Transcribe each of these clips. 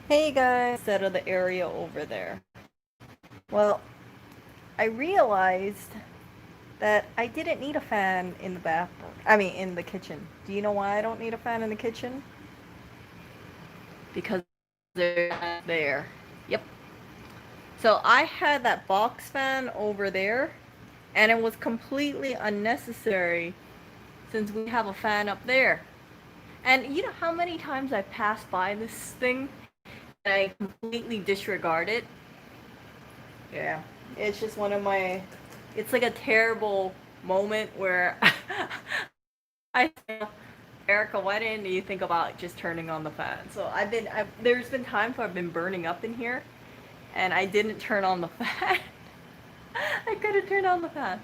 Hey guys, instead of the area over there. Well, I realized that I didn't need a fan in the bathroom. I mean, in the kitchen. Do you know why I don't need a fan in the kitchen? Because they're not there. Yep. So I had that box fan over there, and it was completely unnecessary since we have a fan up there. And you know how many times I passed by this thing and I completely disregard it? Yeah. It's just one of my. It's like a terrible moment where I. Erica, why didn't you think about just turning on the fan? So there's been times where I've been burning up in here, and I didn't turn on the fan. I could have turned on the fan.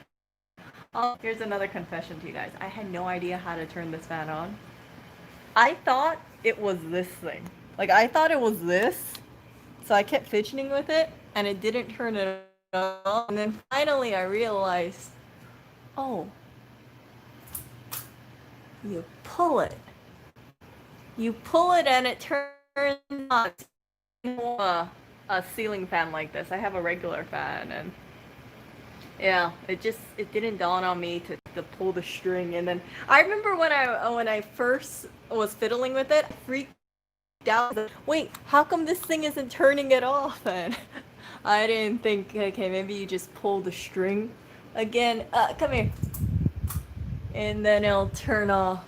Oh, here's another confession to you guys. I had no idea how to turn this fan on. I thought it was this thing. Like, I thought it was this. So I kept fidgeting with it, and it didn't turn it on. And then finally I realized, oh, you pull it. You pull it and it turns on. A ceiling fan like this. I have a regular fan, and yeah, it didn't dawn on me to pull the string. And then I remember when I first was fiddling with it, I freaked out. Wait, how come this thing isn't turning it off? And I didn't think, okay, maybe you just pull the string again. Come here, and then it'll turn off.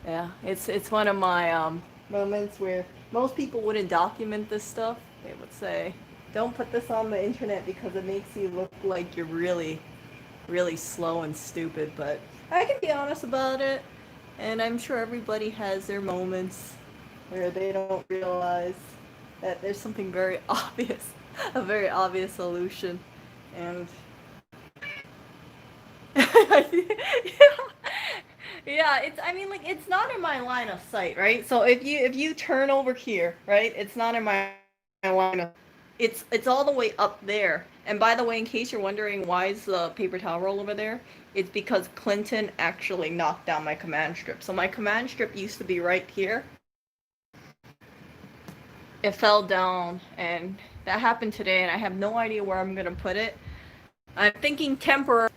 Yeah, it's one of my moments where most people wouldn't document this stuff. They would say, "Don't put this on the internet because it makes you look like you're really, really slow and stupid." But I can be honest about it, and I'm sure everybody has their moments where they don't realize that there's something very obvious, a very obvious solution, and yeah, it's I mean like it's not in my line of sight, right? So if you turn over here, right? It's not in my line of it's all the way up there. And by the way, in case you're wondering why is the paper towel roll over there, it's because Clinton actually knocked down my command strip. So my command strip used to be right here. It fell down and that happened today and I have no idea where I'm gonna put it. I'm thinking temporary.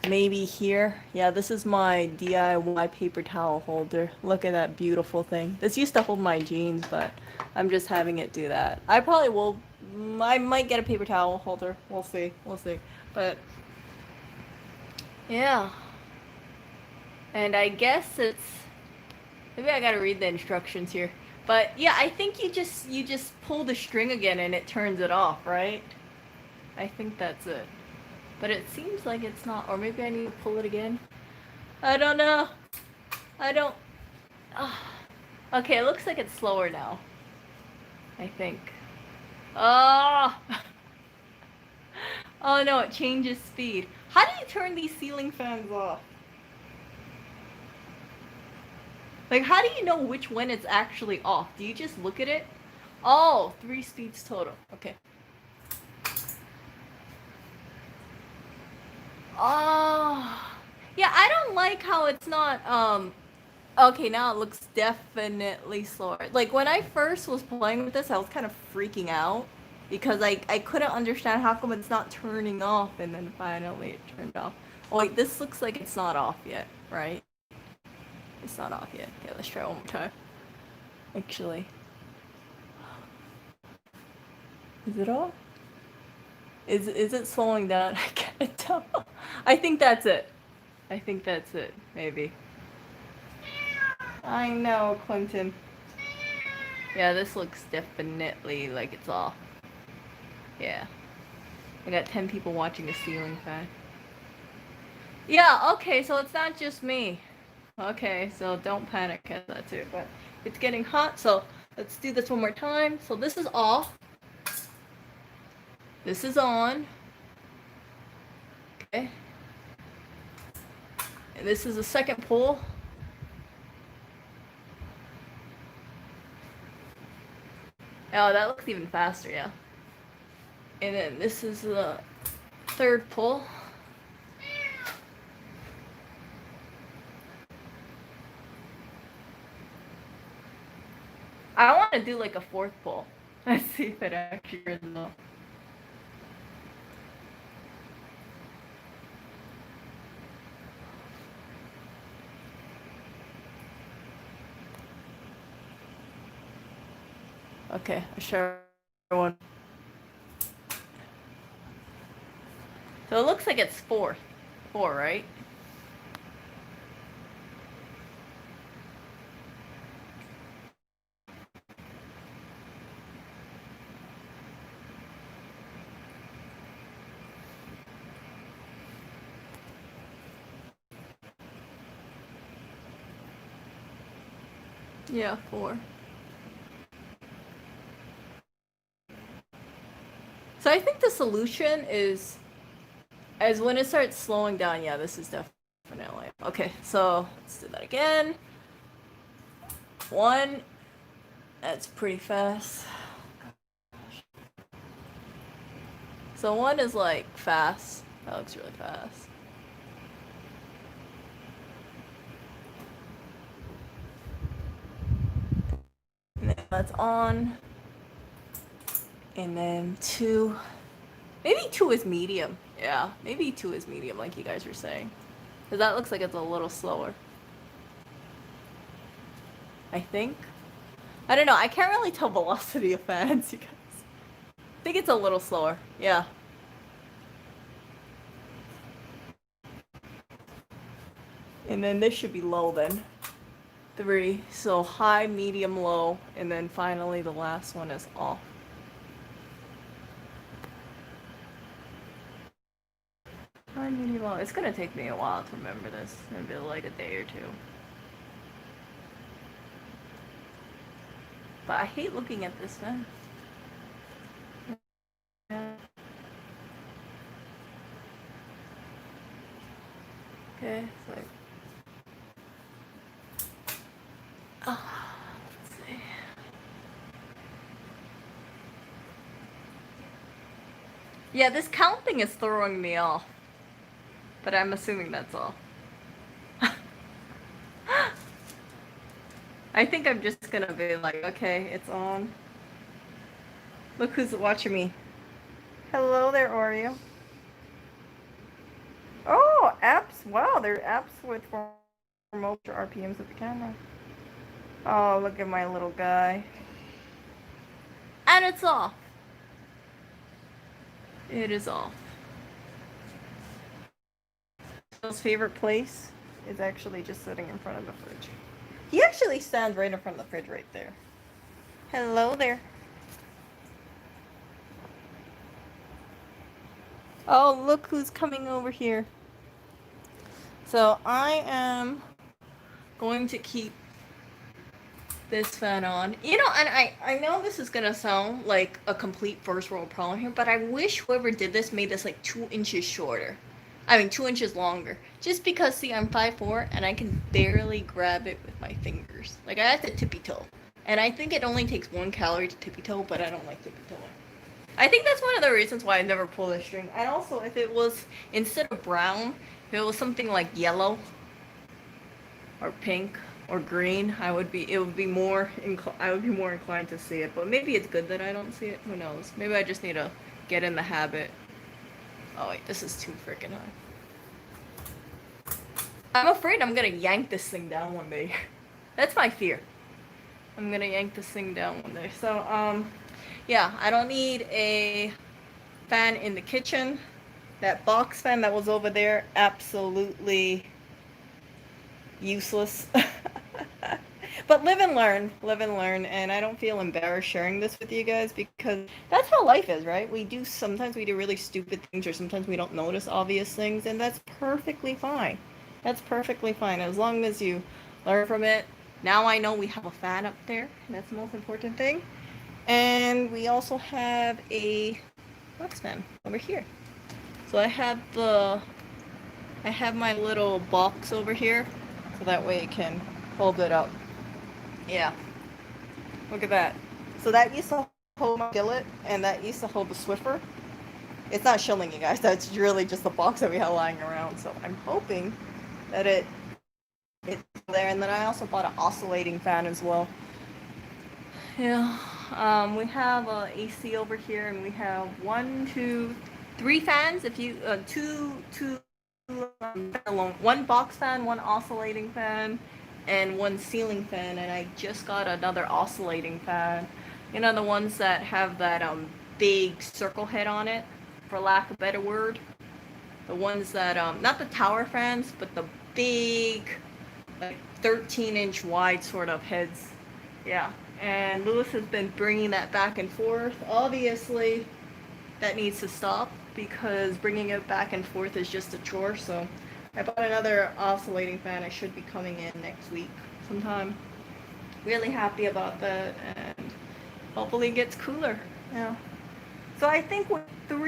Maybe here. Yeah, this is my DIY paper towel holder. Look at that beautiful thing. This used to hold my jeans, but I'm just having it do that. I probably will. I might get a paper towel holder. We'll see. We'll see. But yeah. And I guess it's maybe I gotta read the instructions here. But yeah, I think you just pull the string again and it turns it off, right? I think that's it. But it seems like it's not. Or maybe I need to pull it again. I don't know. I don't. Okay, it looks like it's slower now. I think. Oh! Oh no, it changes speed. How do you turn these ceiling fans off? Like, how do you know which one it's actually off? Do you just look at it? Oh, 3 speeds total. Okay. Oh. Yeah, I don't like how it's not, okay, now it looks definitely slower. Like, when I first was playing with this, I was kind of freaking out because I couldn't understand how come it's not turning off, and then finally it turned off. Oh, wait, this looks like it's not off yet, right? It's not off yet. Okay, let's try one more time. Actually, is it off? Is it slowing down? I can't tell. I think that's it. I think that's it. Maybe. I know, Clinton. Yeah, this looks definitely like it's off. Yeah. I got 10 people watching the ceiling fan. Yeah, okay, so it's not just me. Okay, so don't panic at that too. But it's getting hot, so let's do this one more time. So this is off. This is on. Okay. And this is the second pull. Oh, that looks even faster, yeah. And then this is the third pull. I want to do like a fourth pull. Let's see if it actually turns off. Okay, I'll show one. So it looks like it's four, right? Yeah, 4. So I think the solution is, as when it starts slowing down, yeah, this is definitely. Okay, so let's do that again. 1, that's pretty fast. So 1 is like fast. That looks really fast. And then that's on. And then 2. Maybe 2 is medium. Yeah, maybe 2 is medium, like you guys were saying. Because that looks like it's a little slower. I think. I don't know. I can't really tell velocity of fans, you guys. I think it's a little slower. Yeah. And then this should be low then. 3. So high, medium, low. And then finally the last one is off. High, medium, low. It's going to take me a while to remember this. Maybe like a day or 2. But I hate looking at this fan. Okay, so let's see. Yeah, this count thing is throwing me off. But I'm assuming that's all. I think I'm just gonna be like, okay, it's on. Look who's watching me. Hello there, Oreo. Oh, apps. Wow, there are apps with remote RPMs of the camera. Oh, look at my little guy. And it's off. It is off. His favorite place is actually just sitting in front of the fridge. He actually stands right in front of the fridge right there. Hello there. Oh, look who's coming over here. So I am going to keep this fan on. You know, and I know this is gonna sound like a complete first world problem here, but I wish whoever did this made this like 2 inches shorter. I mean 2 inches longer. Just because, see, I'm 5'4" and I can barely grab it with my fingers. Like I have to tippy toe. And I think it only takes 1 calorie to tippy toe, but I don't like tippy toeing. I think that's one of the reasons why I never pull this string. And also, if it was, instead of brown, if it was something like yellow or pink or green, I would be more inclined to see it. But maybe it's good that I don't see it. Who knows? Maybe I just need to get in the habit. Oh wait, this is too freaking high. I'm afraid I'm gonna yank this thing down one day. That's my fear. I'm gonna yank this thing down one day. So, yeah, I don't need a fan in the kitchen. That box fan that was over there, absolutely useless. But live and learn, and I don't feel embarrassed sharing this with you guys because that's how life is, right? Sometimes we do really stupid things, or sometimes we don't notice obvious things, and that's perfectly fine. That's perfectly fine as long as you learn from it. Now I know we have a fan up there, and that's the most important thing. And we also have a box fan over here. So I have my little box over here, so that way it can hold it up. Yeah. Look at that. So that used to hold my skillet, and that used to hold the Swiffer. It's not shilling, you guys. That's really just the box that we have lying around. So I'm hoping that it's there. And then I also bought an oscillating fan as well. Yeah. We have AC over here, and we have one, two, three fans. If you two alone, one box fan, one oscillating fan, and one ceiling fan. And I just got another oscillating fan. You know, the ones that have that big circle head on it, for lack of a better word. The ones that not the tower fans, but the big, like 13-inch wide sort of heads. Yeah. And Lewis has been bringing that back and forth. Obviously, that needs to stop because bringing it back and forth is just a chore. So I bought another oscillating fan. It should be coming in next week sometime. Really happy about that, and hopefully it gets cooler. Yeah. So I think with 4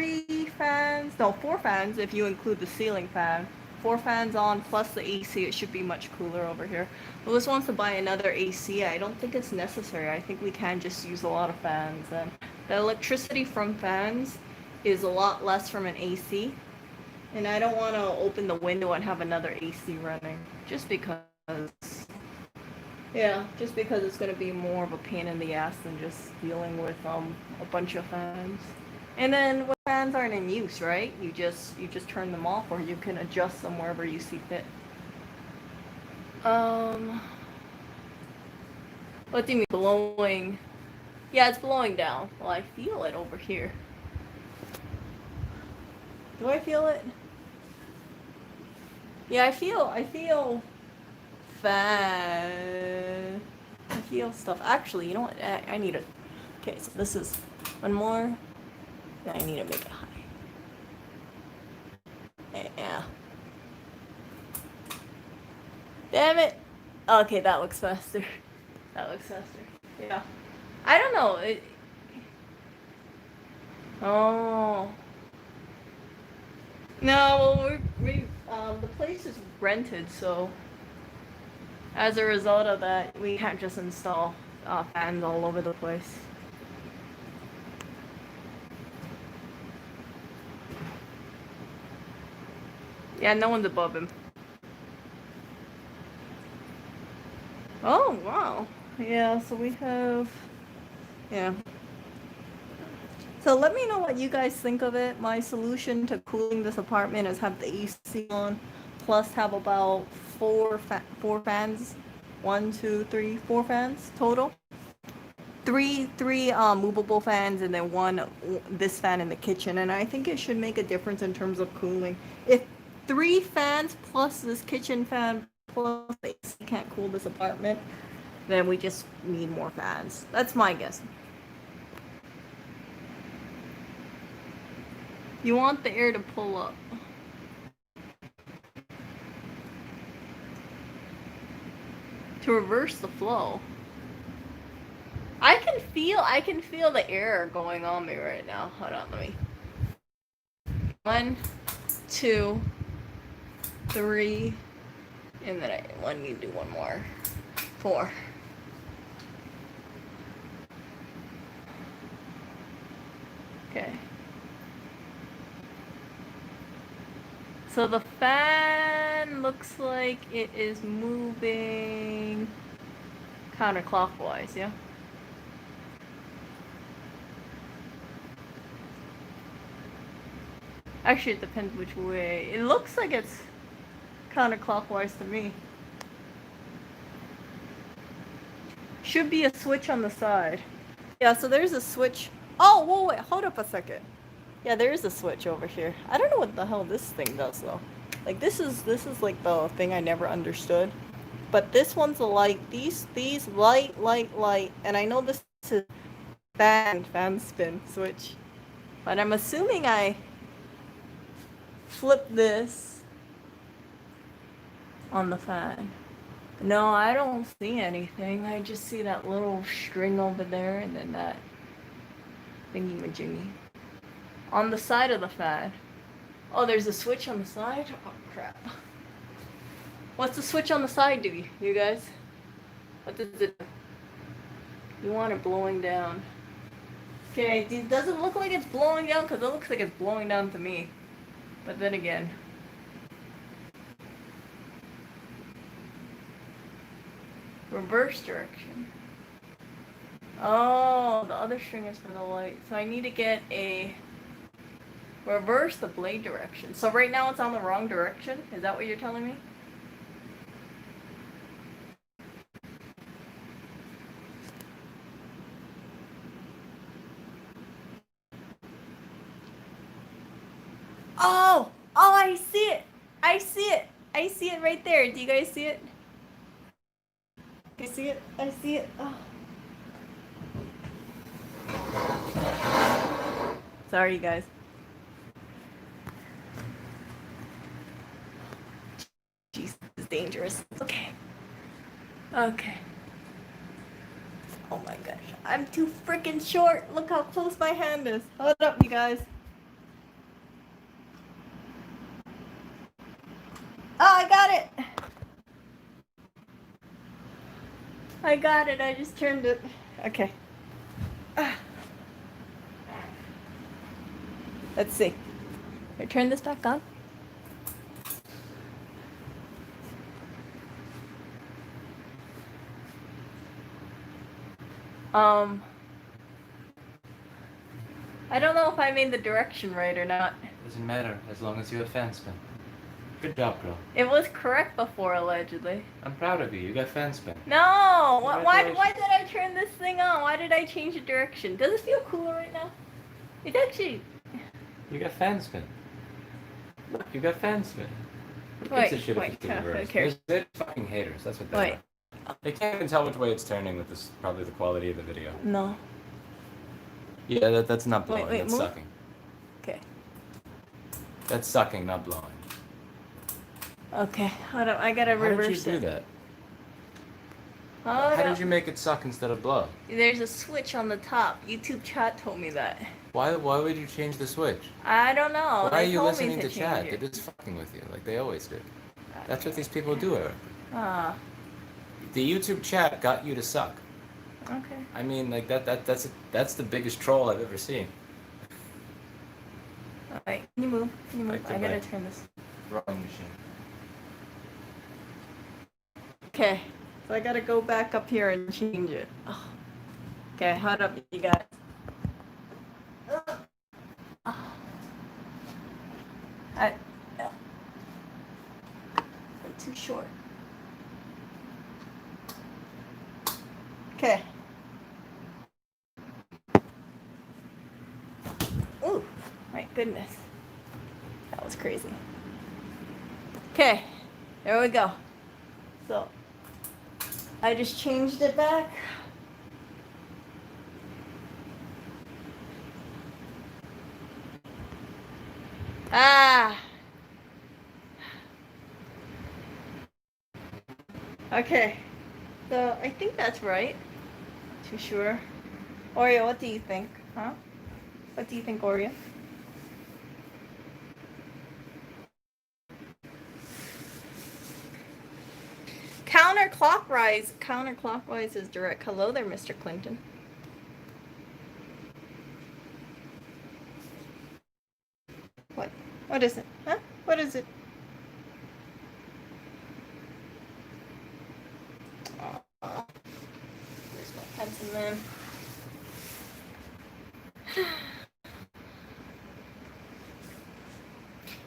fans if you include the ceiling fan. 4 fans on plus the AC, it should be much cooler over here. Lewis wants to buy another AC. I don't think it's necessary. I think we can just use a lot of fans. And the electricity from fans is a lot less from an AC. And I don't want to open the window and have another AC running. Just because it's going to be more of a pain in the ass than just dealing with a bunch of fans. And then when fans aren't in use, right? You just turn them off, or you can adjust them wherever you see fit. What do you mean blowing? Yeah, it's blowing down. Well, I feel it over here. Do I feel it? Yeah, I feel fan. I feel stuff. Actually, you know what? I need it. Okay, so this is one more. I need to make it high. Yeah. Damn it. Okay, that looks faster. Yeah. I don't know. Oh. No, well, the place is rented, so as a result of that, we can't just install fans all over the place. Yeah, no one's above him. Oh, wow. Yeah, so we have... Yeah. So let me know what you guys think of it. My solution to cooling this apartment is have the AC on, plus have about four fans. 1, 2, 3, 4 fans total. Three movable fans, and then this fan in the kitchen. And I think it should make a difference in terms of cooling. If 3 fans plus this kitchen fan plus the AC can't cool this apartment, then we just need more fans. That's my guess. You want the air to pull up. To reverse the flow. I can feel the air going on me right now. Hold on, let me. 1, 2, 3, and then I need to do one more. 4. Okay. So the fan looks like it is moving counterclockwise, yeah? Actually, it depends which way. It looks like it's counterclockwise to me. Should be a switch on the side. Yeah, so there's a switch. Oh, whoa, wait, hold up a second. Yeah, there is a switch over here. I don't know what the hell this thing does though. Like this is like the thing I never understood. But this one's a light. These light, and I know this is fan spin switch. But I'm assuming I flip this on the fan. No, I don't see anything. I just see that little string over there and then that thingy-majiggy. On the side of the fan. Oh, there's a switch on the side? Oh, crap. What's the switch on the side do, you guys? What does it do? You want it blowing down. Okay, it doesn't look like it's blowing down because it looks like it's blowing down to me. But then again. Reverse direction. Oh, the other string is for the light. So I need to get a reverse the blade direction. So right now it's on the wrong direction. Is that what you're telling me? Oh! Oh, I see it! I see it! I see it right there. Do you guys see it? You see it? I see it. Oh. Sorry, you guys. Jeez, this is dangerous. Okay. Okay. Oh my gosh. I'm too freaking short. Look how close my hand is. Hold up, you guys. Oh, I got it! I got it. I just turned it. Okay. Let's see. I turn this back on. I don't know if I made the direction right or not. Doesn't matter as long as you have fan spin. Good job, girl. It was correct before, allegedly. I'm proud of you. You got fan spin. No! Why did I turn this thing on? Why did I change the direction? Does it feel cooler right now? It actually... You got fan spin. Look, you got fan spin. Wait, They're fucking haters. That's what they are. They can't even tell which way it's turning with this. Probably the quality of the video. No. Yeah, that's not blowing. That's move. sucking. Okay. That's sucking, not blowing. Okay, hold up. I gotta reverse it. How did you do that? Hold How up. did you make it suck instead of blow? There's a switch on the top. YouTube chat told me that. Why would you change the switch? I don't know. Why are They you told me listening to change chat? it. They're just fucking with you, like they always do. That's what these people do, Eric. Ah. The YouTube chat got you to suck. Okay. I mean, like that's the biggest troll I've ever seen. Alright, can you move? Can you move? Like the I gotta way. turn this. Wrong machine. Okay, so I gotta go back up here and change it. Oh. Okay, hold up, you guys. I'm too short. Okay. Ooh, my goodness. That was crazy. Okay, there we go. So, I just changed it back. Ah! Okay, so I think that's right. Too sure. Oreo, what do you think? Huh? What do you think, Oreo? Counterclockwise is direct. Hello there, Mr. Clinton. What? What is it? Huh? What is it? There's no pencil in.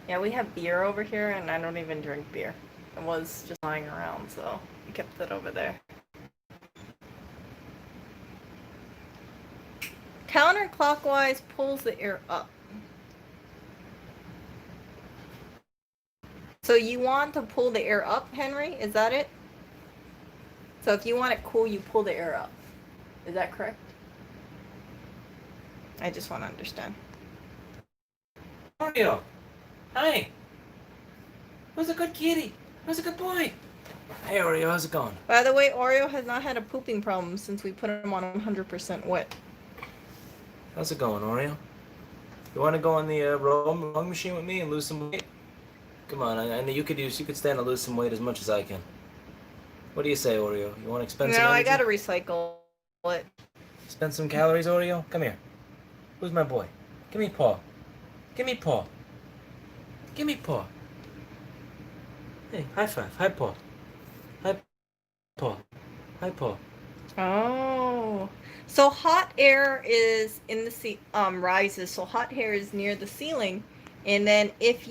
Yeah, we have beer over here, and I don't even drink beer. It was just lying around, so we kept it over there. Counterclockwise pulls the air up. So you want to pull the air up, Henry? Is that it? So if you want it cool, you pull the air up. Is that correct? I just want to understand. Oreo, hi. Who's a good kitty? Who's a good boy? Hey Oreo, how's it going? By the way, Oreo has not had a pooping problem since we put him on 100% wet. How's it going, Oreo? You want to go on the rowing machine with me and lose some weight? Come on, I know you could stand to lose some weight as much as I can. What do you say, Oreo? You want to expend some energy? No, I gotta recycle it. Spend some calories, Oreo? Come here. Who's my boy? Give me paw. Give me paw. Give me paw. Hey, high five. High paw. High paw. High paw. Oh. So hot air is in the rises. So hot air is near the ceiling, and then if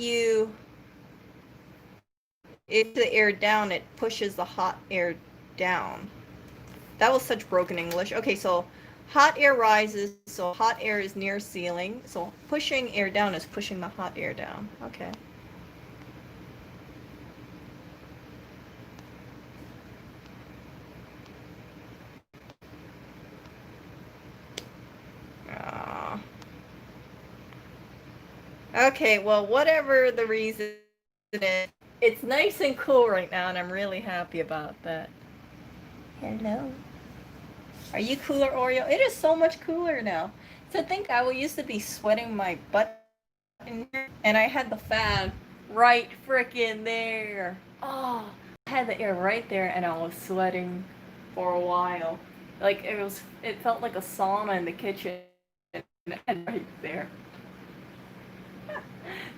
the air down, it pushes the hot air down. That was such broken English. Okay, so hot air rises, so hot air is near ceiling. So pushing air down is pushing the hot air down. Okay. Uh, okay, well, whatever the reason is, it's nice and cool right now, and I'm really happy about that. Hello. Are you cooler, Oreo? It is so much cooler now. To think I used to be sweating my butt in here, and I had the fan right frickin' there. Oh, I had the air right there, and I was sweating for a while. Like it felt like a sauna in the kitchen, and right there.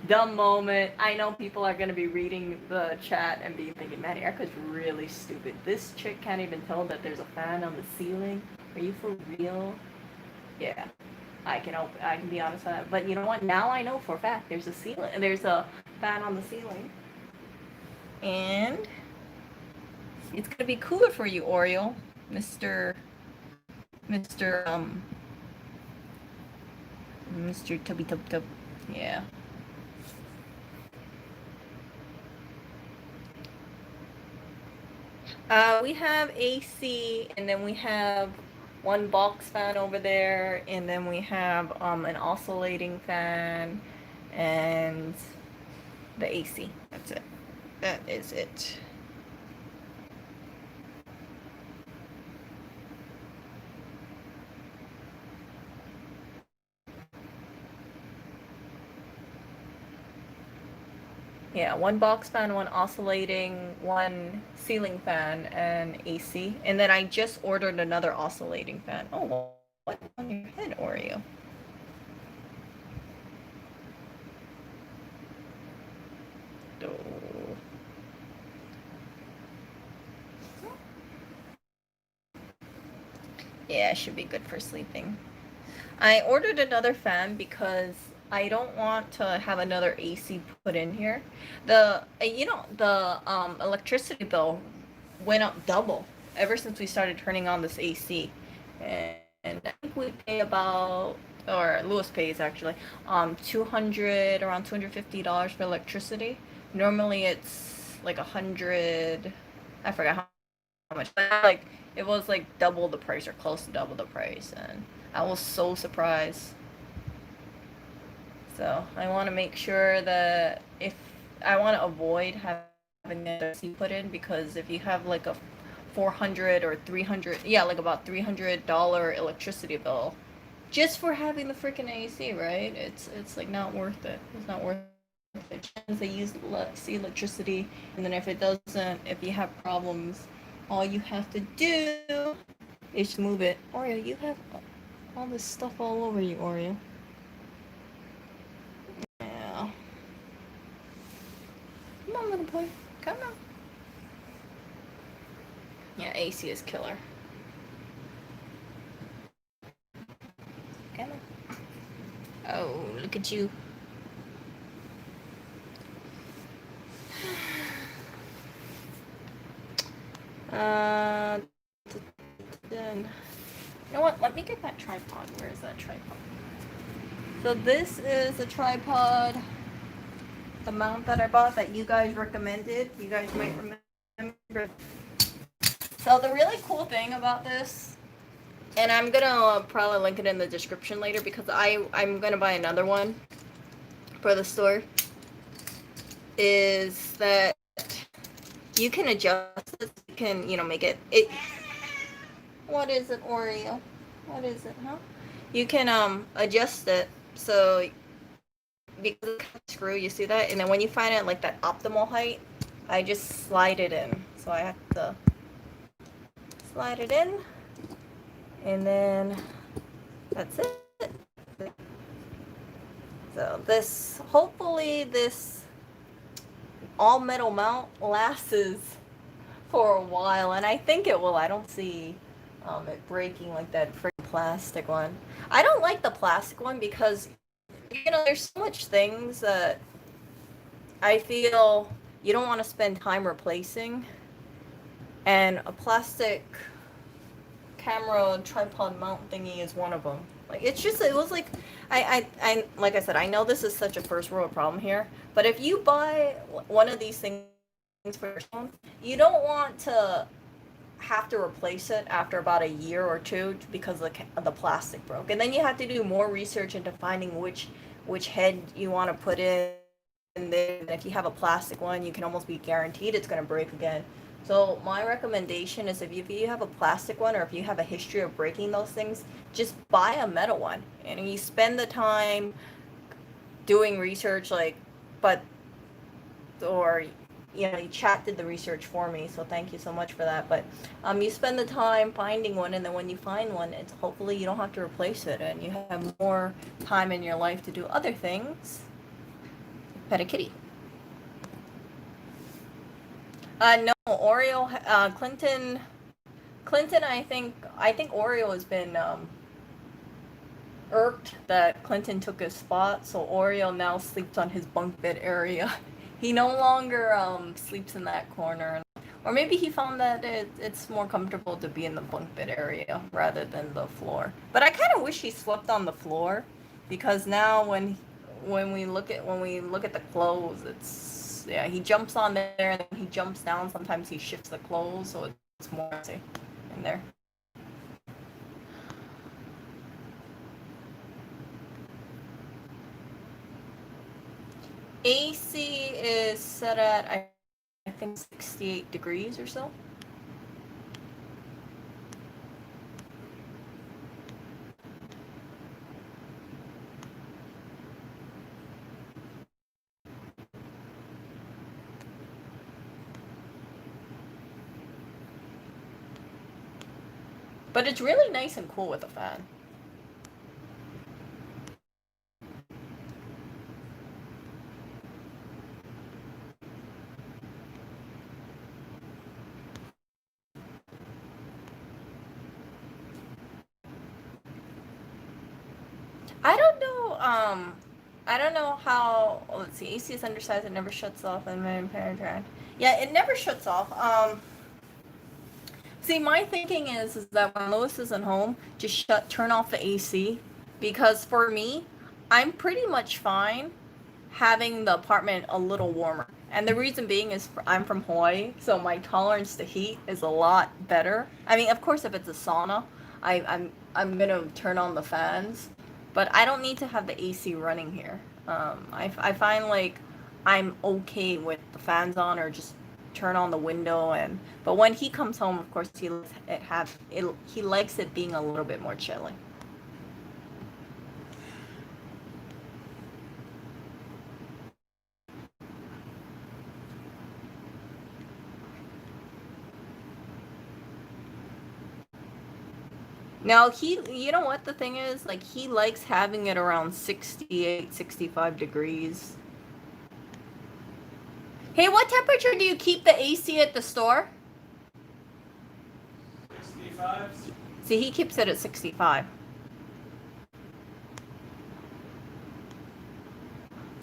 Dumb moment. I know people are gonna be reading the chat and be thinking, man, Erica's really stupid. This chick can't even tell that there's a fan on the ceiling. Are you for real? Yeah, I can be honest with that. But you know what? Now I know for a fact there's a fan on the ceiling, and it's gonna be cooler for you, Oreo, Mister Mr. Tubby Tub Tub. Yeah. We have AC, and then we have one box fan over there, and then we have an oscillating fan, and the AC. That's it. That is it. Yeah, one box fan, one oscillating, one ceiling fan, and AC. And then I just ordered another oscillating fan. Oh, what's on your head, Oreo? Oh. Yeah, it should be good for sleeping. I ordered another fan because I don't want to have another AC put in here. The electricity bill went up double ever since we started turning on this AC, and I think we pay about, or Lewis pays actually, 200, around $250 for electricity. Normally it's like 100. I forgot how much, but like it was like double the price or close to double the price, and I was so surprised. So I want to make sure that if I want to avoid having the C put in, because if you have like a 400 or 300, yeah, like about $300 electricity bill just for having the freaking AC, right? It's like not worth it. It's not worth it. They use see electricity, and then if it doesn't, if you have problems, all you have to do is move it. Oreo, you have all this stuff all over you, Oreo. Yeah. Come on, little boy. Come on. Yeah, AC is killer. Come on. Oh, look at you. Then, you know what? Let me get that tripod. Where is that tripod? So this is a tripod, the mount that I bought that you guys recommended. You guys might remember. So the really cool thing about this, and I'm gonna probably link it in the description later because I'm gonna buy another one for the store, is that you can adjust it. You can, make it. What is it, Oreo? What is it, huh? You can adjust it so because of the screw, you see that, and then when you find it like that optimal height, I just slide it in. So I have to slide it in, and then that's it. So hopefully this all metal mount lasts for a while, and I think it will. I don't see it breaking like that freaking plastic one. I don't like the plastic one because, you know, there's so much things that I feel you don't want to spend time replacing. And a plastic camera tripod mount thingy is one of them. Like, it's just, it was like, like I said, I know this is such a first world problem here, but if you buy one of these things for your phone, you don't want to have to replace it after about a year or two because the plastic broke, and then you have to do more research into finding which head you want to put in. And then if you have a plastic one, you can almost be guaranteed it's going to break again. So my recommendation is if you have a plastic one, or if you have a history of breaking those things, just buy a metal one, and you spend the time doing research, like, but, or, you know, chat did the research for me, so thank you so much for that. But you spend the time finding one, and then when you find one, it's hopefully you don't have to replace it, and you have more time in your life to do other things. Pet a kitty. No, Oreo, Clinton, I think Oreo has been, irked that Clinton took his spot, so Oreo now sleeps on his bunk bed area. He no longer, sleeps in that corner. Or maybe he found that it's more comfortable to be in the bunk bed area rather than the floor. But I kind of wish he slept on the floor, because now when we look at the clothes, it's, yeah, he jumps on there and then he jumps down. Sometimes he shifts the clothes, so it's more safe in there. AC is set at, I think, 68 degrees or so. But it's really nice and cool with a fan. I don't know how, let's see, AC is undersized, it never shuts off, and then yeah, it never shuts off. See, my thinking is that when Lois isn't home, just turn off the AC, because for me, I'm pretty much fine having the apartment a little warmer. And the reason being is I'm from Hawaii, so my tolerance to heat is a lot better. I mean, of course, if it's a sauna, I'm gonna turn on the fans, but I don't need to have the AC running here. I find like I'm okay with the fans on, or just turn on the window. And but when he comes home, of course, he likes it being a little bit more chilly. Now, you know what the thing is? Like, he likes having it around 68, 65 degrees. Hey, what temperature do you keep the AC at the store? 65. See, he keeps it at 65.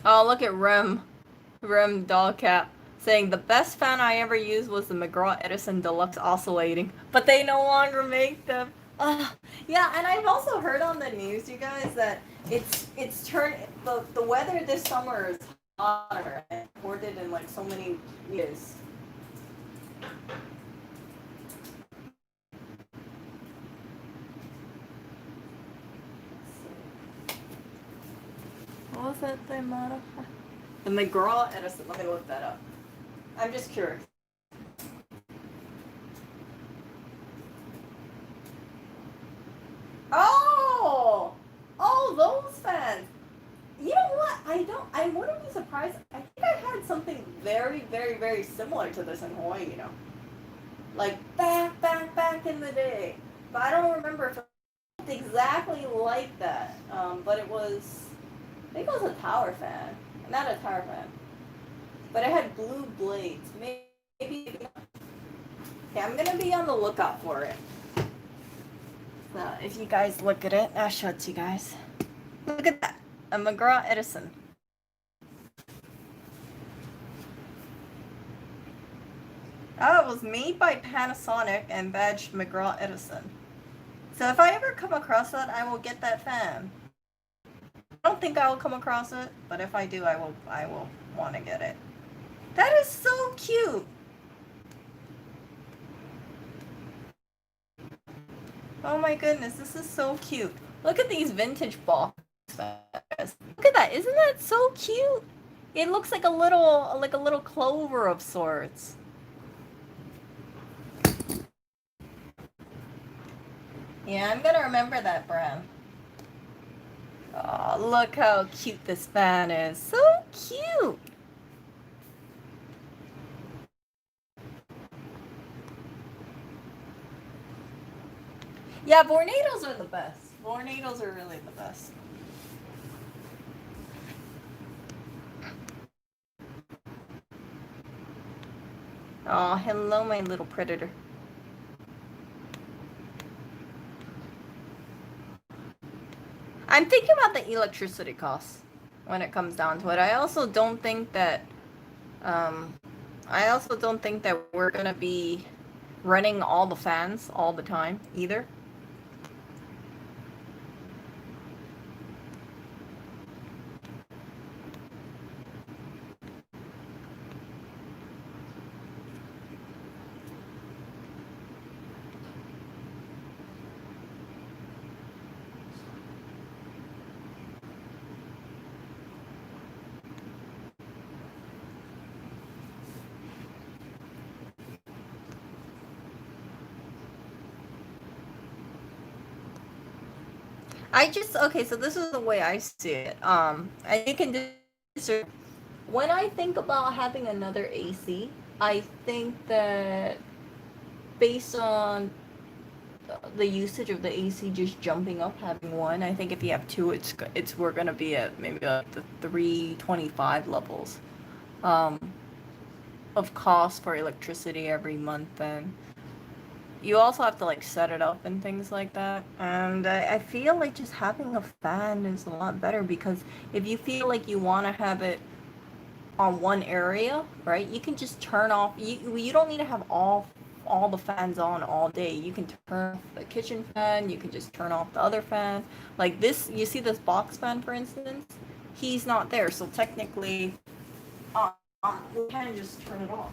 Oh, look at Rem Dogcat saying the best fan I ever used was the McGraw Edison Deluxe Oscillating, but they no longer make them. Yeah, and I've also heard on the news, you guys, that it's turned, the weather this summer is hotter and reported in like so many years. What was that thing model? The McGraw Edison. Let me look that up. I'm just curious. Oh, those fans. You know what? I wouldn't be surprised. I think I had something very, very, very similar to this in Hawaii, you know. Like back in the day. But I don't remember if it looked exactly like that. But it was, I think it was a tower fan. Not a tower fan. But it had blue blades. Maybe. Okay, I'm gonna be on the lookout for it. So if you guys look at it, I'll show it to you guys. Look at that, a McGraw Edison. Oh, it was made by Panasonic and badged McGraw Edison. So if I ever come across that, I will get that fan. I don't think I will come across it, but if I do, I will want to get it. That is so cute. Oh my goodness, this is so cute. Look at these vintage box fans. Look at that. Isn't that so cute? It looks like a little clover of sorts. Yeah, I'm gonna remember that brand. Oh, look how cute this fan is. So cute. Yeah, Vornados are the best. Vornados are really the best. Oh, hello, my little predator. I'm thinking about the electricity costs when it comes down to it. I also don't think that we're gonna be running all the fans all the time either. Okay, so this is the way I see it. And you can do, when I think about having another AC, I think that based on the usage of the AC just jumping up, having one, I think if you have two, we're gonna be at maybe like the 325 levels of cost for electricity every month. And you also have to like set it up and things like that. And I feel like just having a fan is a lot better, because if you feel like you want to have it on one area, right, you can just turn off. You don't need to have all the fans on all day. You can turn off the kitchen fan. You can just turn off the other fan. Like this, you see this box fan, for instance. He's not there, so technically, we can just turn it off.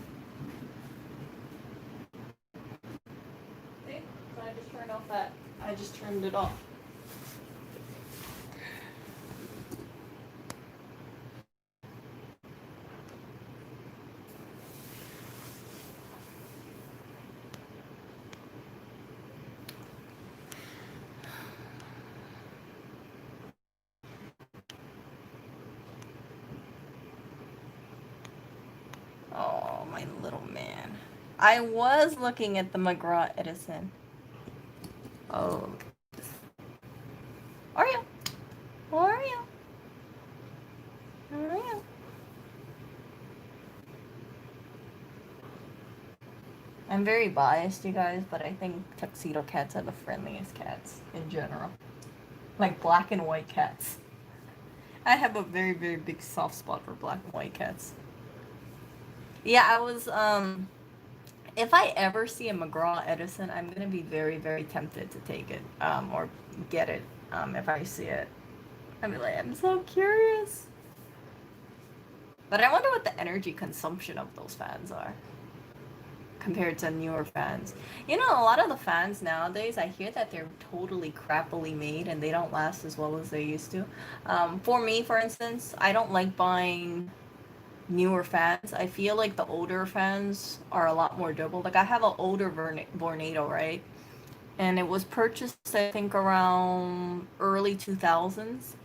See? So I just turned off that. I just turned it off. Oh, my little man. I was looking at the McGraw Edison. Oh. Oreo. Oreo. Oreo. I'm very biased, you guys, but I think tuxedo cats are the friendliest cats in general. Like black and white cats. I have a very, very big soft spot for black and white cats. Yeah, I was, if I ever see a McGraw Edison, I'm gonna be very, very tempted to take it, or get it, if I see it. I'd be like, I'm so curious. But I wonder what the energy consumption of those fans are compared to newer fans. You know, a lot of the fans nowadays, I hear that they're totally crappily made and they don't last as well as they used to. For me, for instance, I don't like buying newer fans. I feel like the older fans are a lot more durable. Like I have an older Vornado, right? And it was purchased, I think, around early 2000s.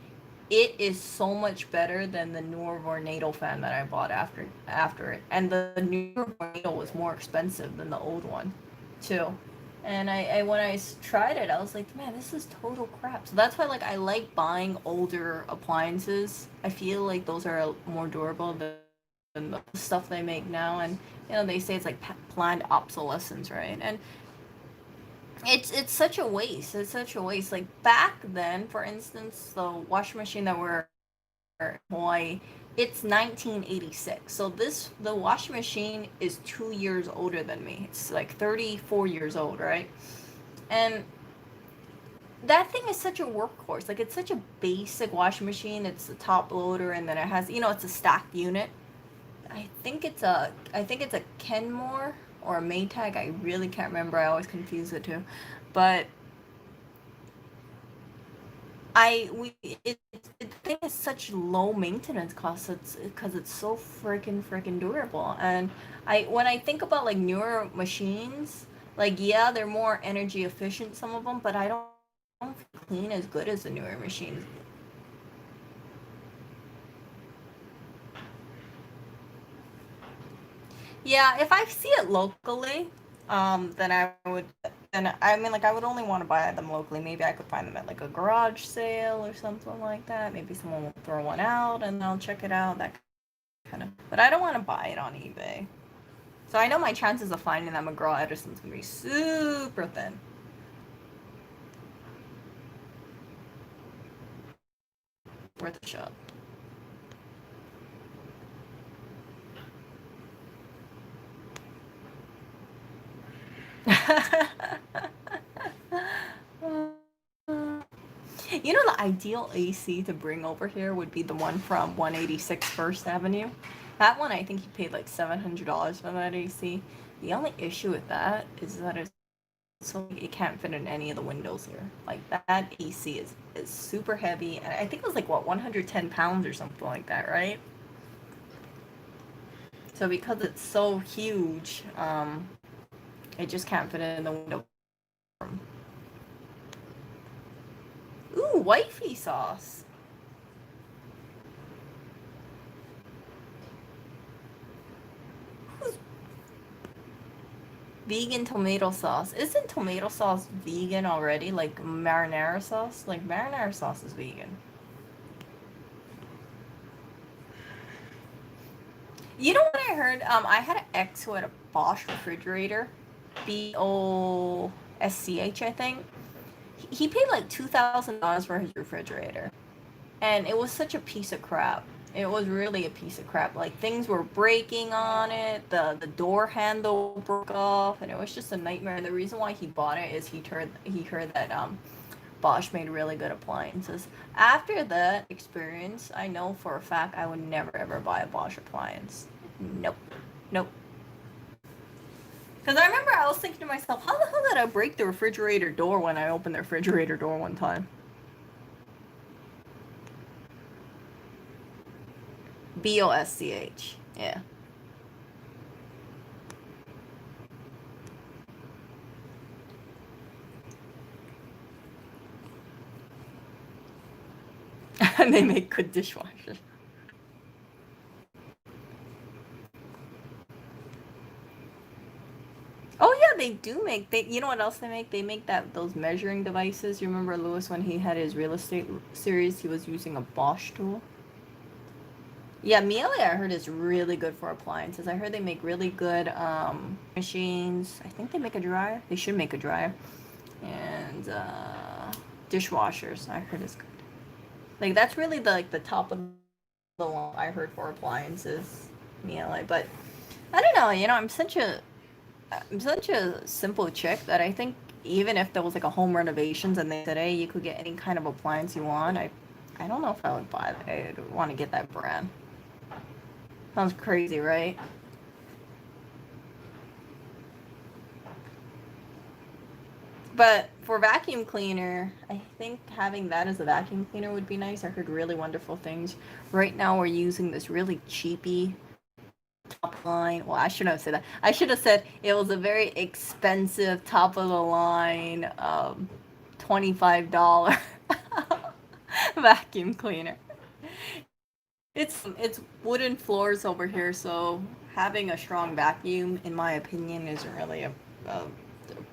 It is so much better than the newer Vornado fan that I bought after it. And the newer Vornado was more expensive than the old one, too. And I when I tried it, I was like, man, this is total crap. So that's why like I like buying older appliances. I feel like those are more durable than the stuff they make now. And you know, they say it's like planned obsolescence, right? And It's such a waste. It's such a waste. Like back then, for instance, the washing machine that we're in Hawaii, it's 1986. So the washing machine is 2 years older than me. It's like 34 years old, right? And that thing is such a workhorse. Like it's such a basic washing machine. It's a top loader, and then it has, it's a stacked unit. I think it's a Kenmore or a Maytag. I really can't remember. I always confuse the two, but I we it the thing is such low maintenance costs. It's because it's so freaking durable. And when I think about like newer machines, like yeah, they're more energy efficient, some of them, but I don't clean as good as the newer machines. Yeah, if I see it locally, then I would. Then I mean, like, I would only want to buy them locally. Maybe I could find them at like a garage sale or something like that. Maybe someone will throw one out and I'll check it out. That kind of. But I don't want to buy it on eBay. So I know my chances of finding that McGraw Edison's gonna be super thin. Worth a shot. The ideal AC to bring over here would be the one from 186 First Avenue. That one, I think he paid like $700 for that AC. The only issue with that is that it can't fit in any of the windows here. Like that AC is super heavy, and I think it was like what 110 pounds or something like that, right? So because it's so huge, it just can't fit in the window. Ooh, wifey sauce. Vegan tomato sauce. Isn't tomato sauce vegan already? Like marinara sauce? Like marinara sauce is vegan. You know what I heard? I had an ex who had a Bosch refrigerator. BOSCH, I think. He paid like $2,000 for his refrigerator. And it was such a piece of crap. It was really a piece of crap. Like things were breaking on it. The door handle broke off, and it was just a nightmare. And the reason why he bought it is he heard that Bosch made really good appliances. After that experience, I know for a fact I would never ever buy a Bosch appliance. Nope, nope. Because I remember I was thinking to myself, how the hell did I break the refrigerator door when I opened the refrigerator door one time? BOSCH. Yeah. And they make good dishwashers. Oh yeah, they do make. You know what else they make? They make those measuring devices. You remember Lewis when he had his real estate series? He was using a Bosch tool. Yeah, Miele I heard is really good for appliances. I heard they make really good machines. I think they make a dryer. They should make a dryer. And dishwashers. I heard is good. Like that's really the top of the line I heard for appliances. Miele, but I don't know. I'm such a simple chick that I think even if there was like a home renovations and they said, hey, you could get any kind of appliance you want, I don't know if I would buy that. I would want to get that brand. Sounds crazy, right? But for vacuum cleaner, I think having that as a vacuum cleaner would be nice. I heard really wonderful things. Right now we're using this really cheapy top line. Well, I shouldn't have said that. I should have said it was a very expensive top of the line $25 vacuum cleaner. It's wooden floors over here, so having a strong vacuum, in my opinion, isn't really a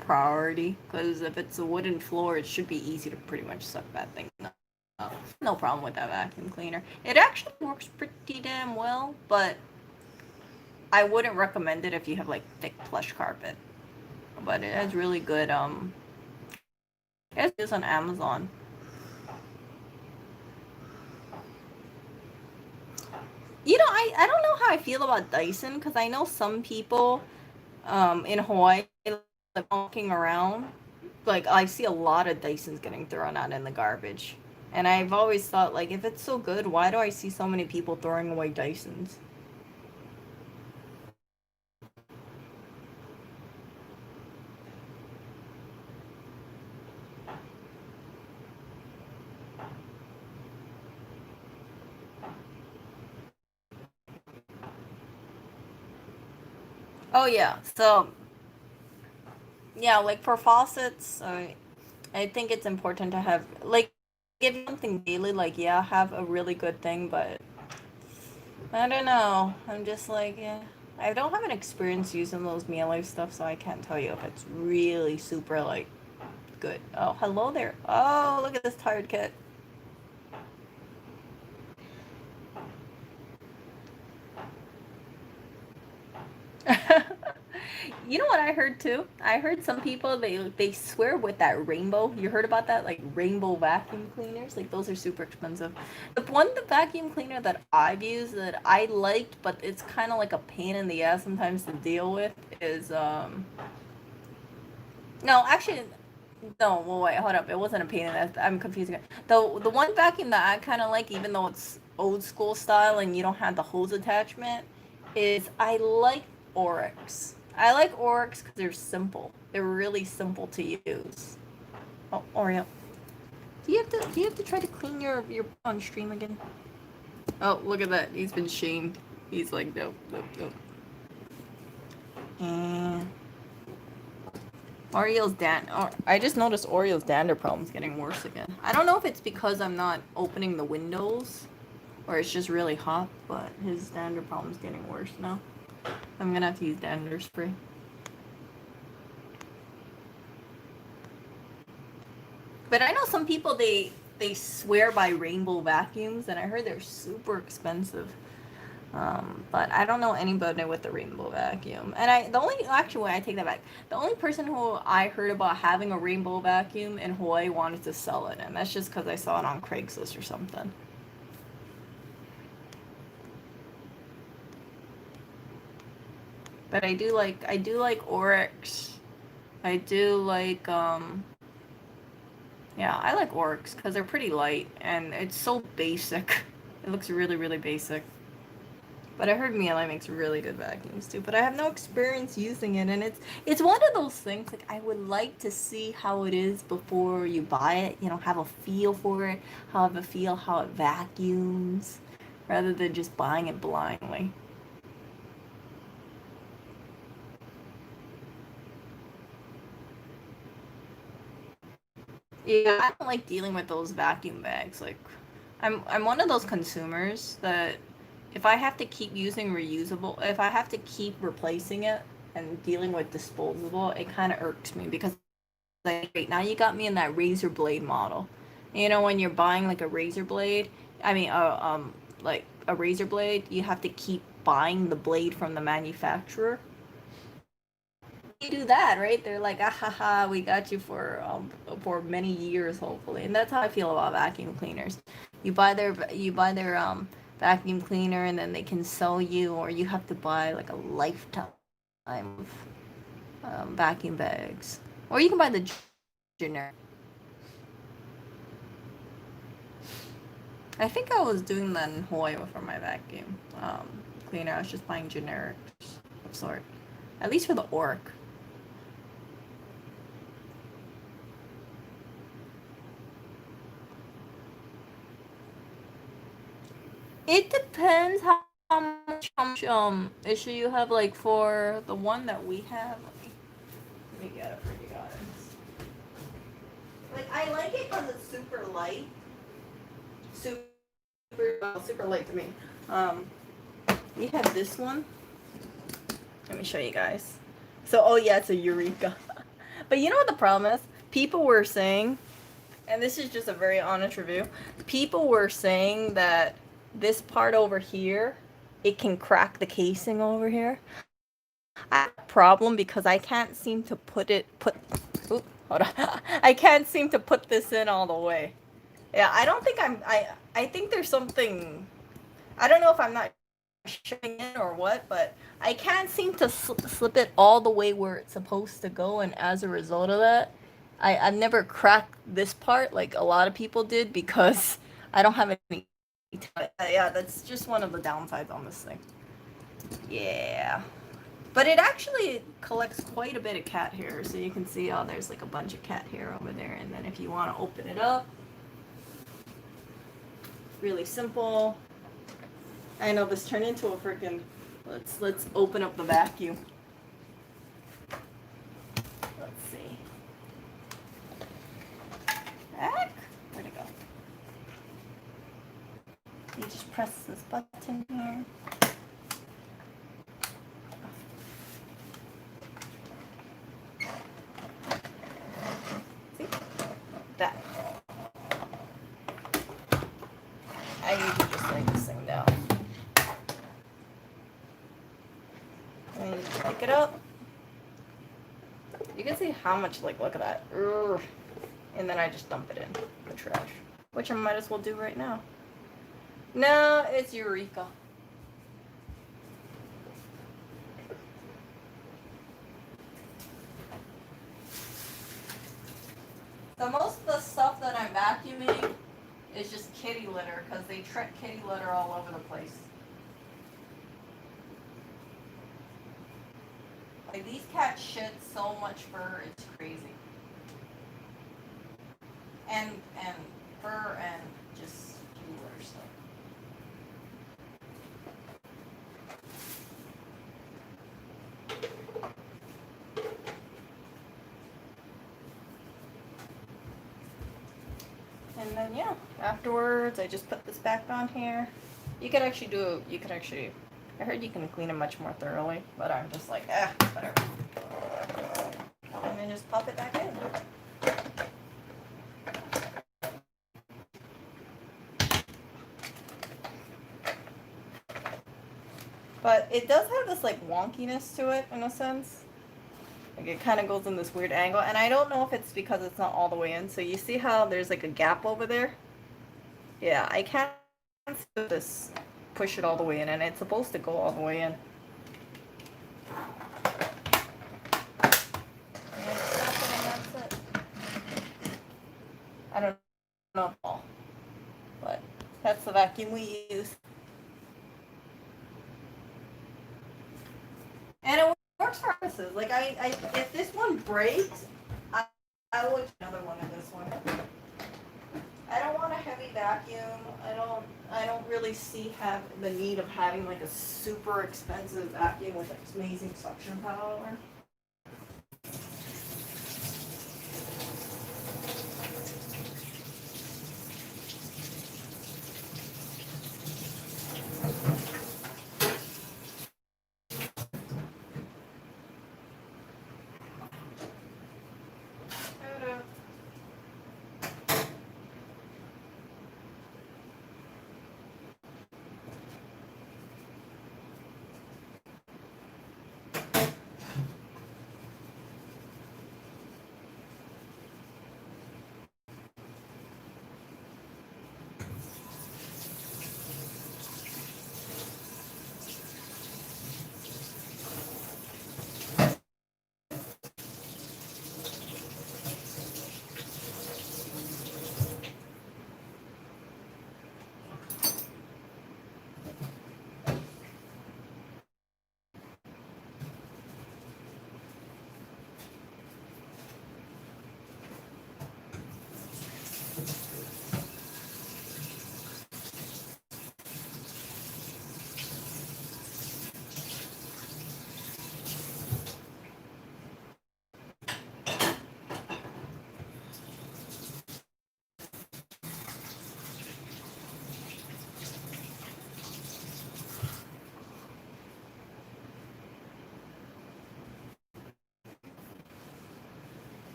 priority. Because if it's a wooden floor, it should be easy to pretty much suck that thing up. No problem with that vacuum cleaner. It actually works pretty damn well, but I wouldn't recommend it if you have like thick plush carpet. But it has really good guess it's on Amazon. You know, I don't know how I feel about Dyson because I know some people in Hawaii like walking around, like I see a lot of Dysons getting thrown out in the garbage. And I've always thought like if it's so good, why do I see so many people throwing away Dysons? Oh yeah. So yeah, like for faucets, I think it's important to have like if you something daily, like yeah, have a really good thing, but I don't know. I'm just like, yeah. I don't have an experience using those Miele stuff, so I can't tell you if it's really super like good. Oh, hello there. Oh, look at this tired kid. You know what I heard too? I heard some people they swear with that rainbow. You heard about that? Like rainbow vacuum cleaners? Like those are super expensive. The vacuum cleaner that I've used that I liked, but it's kind of like a pain in the ass sometimes to deal with is no, actually no, well wait, hold up. It wasn't a pain in the ass. I'm confusing it. The one vacuum that I kind of like even though it's old school style and you don't have the hose attachment is I like Oryx. I like Oryx because they're simple. They're really simple to use. Oh, Oreo. Do you have to try to clean your on stream again? Oh, look at that. He's been shamed. He's like, nope, nope, nope. And I just noticed Oreo's dander problem's getting worse again. I don't know if it's because I'm not opening the windows or it's just really hot, but his dander problem's getting worse now. I'm gonna have to use dander spray. But I know some people they swear by rainbow vacuums, and I heard they're super expensive. But I don't know anybody with the rainbow vacuum. And the only actually I take that back. The only person who I heard about having a rainbow vacuum in Hawaii wanted to sell it, and that's just because I saw it on Craigslist or something. But I do like Oryx. I do like yeah, I like Oryx because they're pretty light and it's so basic. It looks really, really basic. But I heard Miele makes really good vacuums too. But I have no experience using it, and it's one of those things like I would like to see how it is before you buy it. You know, have a feel for it, have a feel how it vacuums, rather than just buying it blindly. Yeah, I don't like dealing with those vacuum bags. Like, I'm one of those consumers that if I have to keep using reusable, if I have to keep replacing it and dealing with disposable, it kind of irks me because like right now you got me in that razor blade model. You know when you're buying like a razor blade, I mean like a razor blade, you have to keep buying the blade from the manufacturer. You do that, right? They're like, ah ha ha, we got you for many years, hopefully, and that's how I feel about vacuum cleaners. You buy their vacuum cleaner, and then they can sell you, or you have to buy like a lifetime of vacuum bags, or you can buy the generic. I think I was doing that in Hawaii for my vacuum cleaner. I was just buying generics of sort, at least for the Orc. It depends how much issue you have. Like for the one that we have, let me get it for you guys. Like I like it because it's super light, super super light to me. Um, we have this one. Let me show you guys. So oh yeah, it's a Eureka. But you know what the problem is? People were saying, and this is just a very honest review. People were saying that this part over here, it can crack the casing over here. I have a problem because I can't seem to put. Oop, Hold on. I can't seem to put this in all the way. Yeah, I don't think I think there's something. I don't know if I'm not showing in or what, but I can't seem to slip it all the way where it's supposed to go, and as a result of that, I've never cracked this part like a lot of people did because I don't have any. Yeah, that's just one of the downsides on this thing. Yeah. But it actually collects quite a bit of cat hair, so you can see, oh, there's like a bunch of cat hair over there, and then if you want to open it up, really simple. I know this turned into a freaking. Let's open up the vacuum. Let's see. Back? Where'd it go? You just press this button here. See? That. I usually just lay this thing down. And you just pick it up. You can see how much, like, look at that. Urgh. And then I just dump it in the trash, which I might as well do right now. No, it's Eureka. So most of the stuff that I'm vacuuming is just kitty litter because they trick kitty litter all over the place. Like these cats shed so much fur, it's crazy. And fur and just kitty litter stuff. And then yeah, afterwards I just put this back on here. You could actually I heard you can clean it much more thoroughly, but I'm just like, whatever. And then just pop it back in. But it does have this like wonkiness to it in a sense. Like it kind of goes in this weird angle, and I don't know if it's because it's not all the way in. So you see how there's like a gap over there? Yeah, I can't this push it all the way in, and it's supposed to go all the way in. I don't know, but that's the vacuum we use. And it works for purposes. Like if this one breaks, I will get another one of this one. I don't want a heavy vacuum. I don't really see the need of having like a super expensive vacuum with amazing suction power.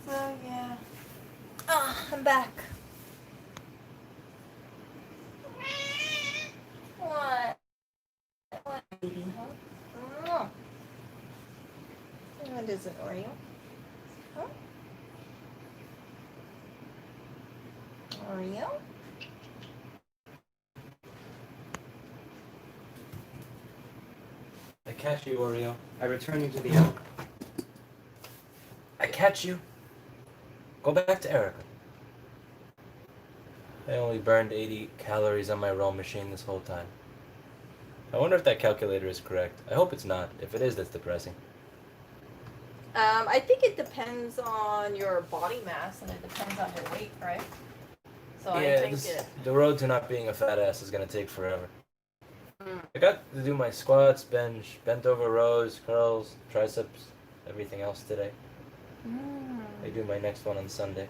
So yeah. I'm back. What? What, baby? Huh? What is it, Oreo? Oreo? I catch you, Oreo. I return you to the elk. I catch you. Go back to Erica. I only burned 80 calories on my roll machine this whole time. I wonder if that calculator is correct. I hope it's not. If it is, that's depressing. I think it depends on your body mass and it depends on your weight, right? So I think the road to not being a fat ass is gonna take forever. Mm. I got to do my squats, bench, bent over rows, curls, triceps, everything else today. I do my next one on Sunday.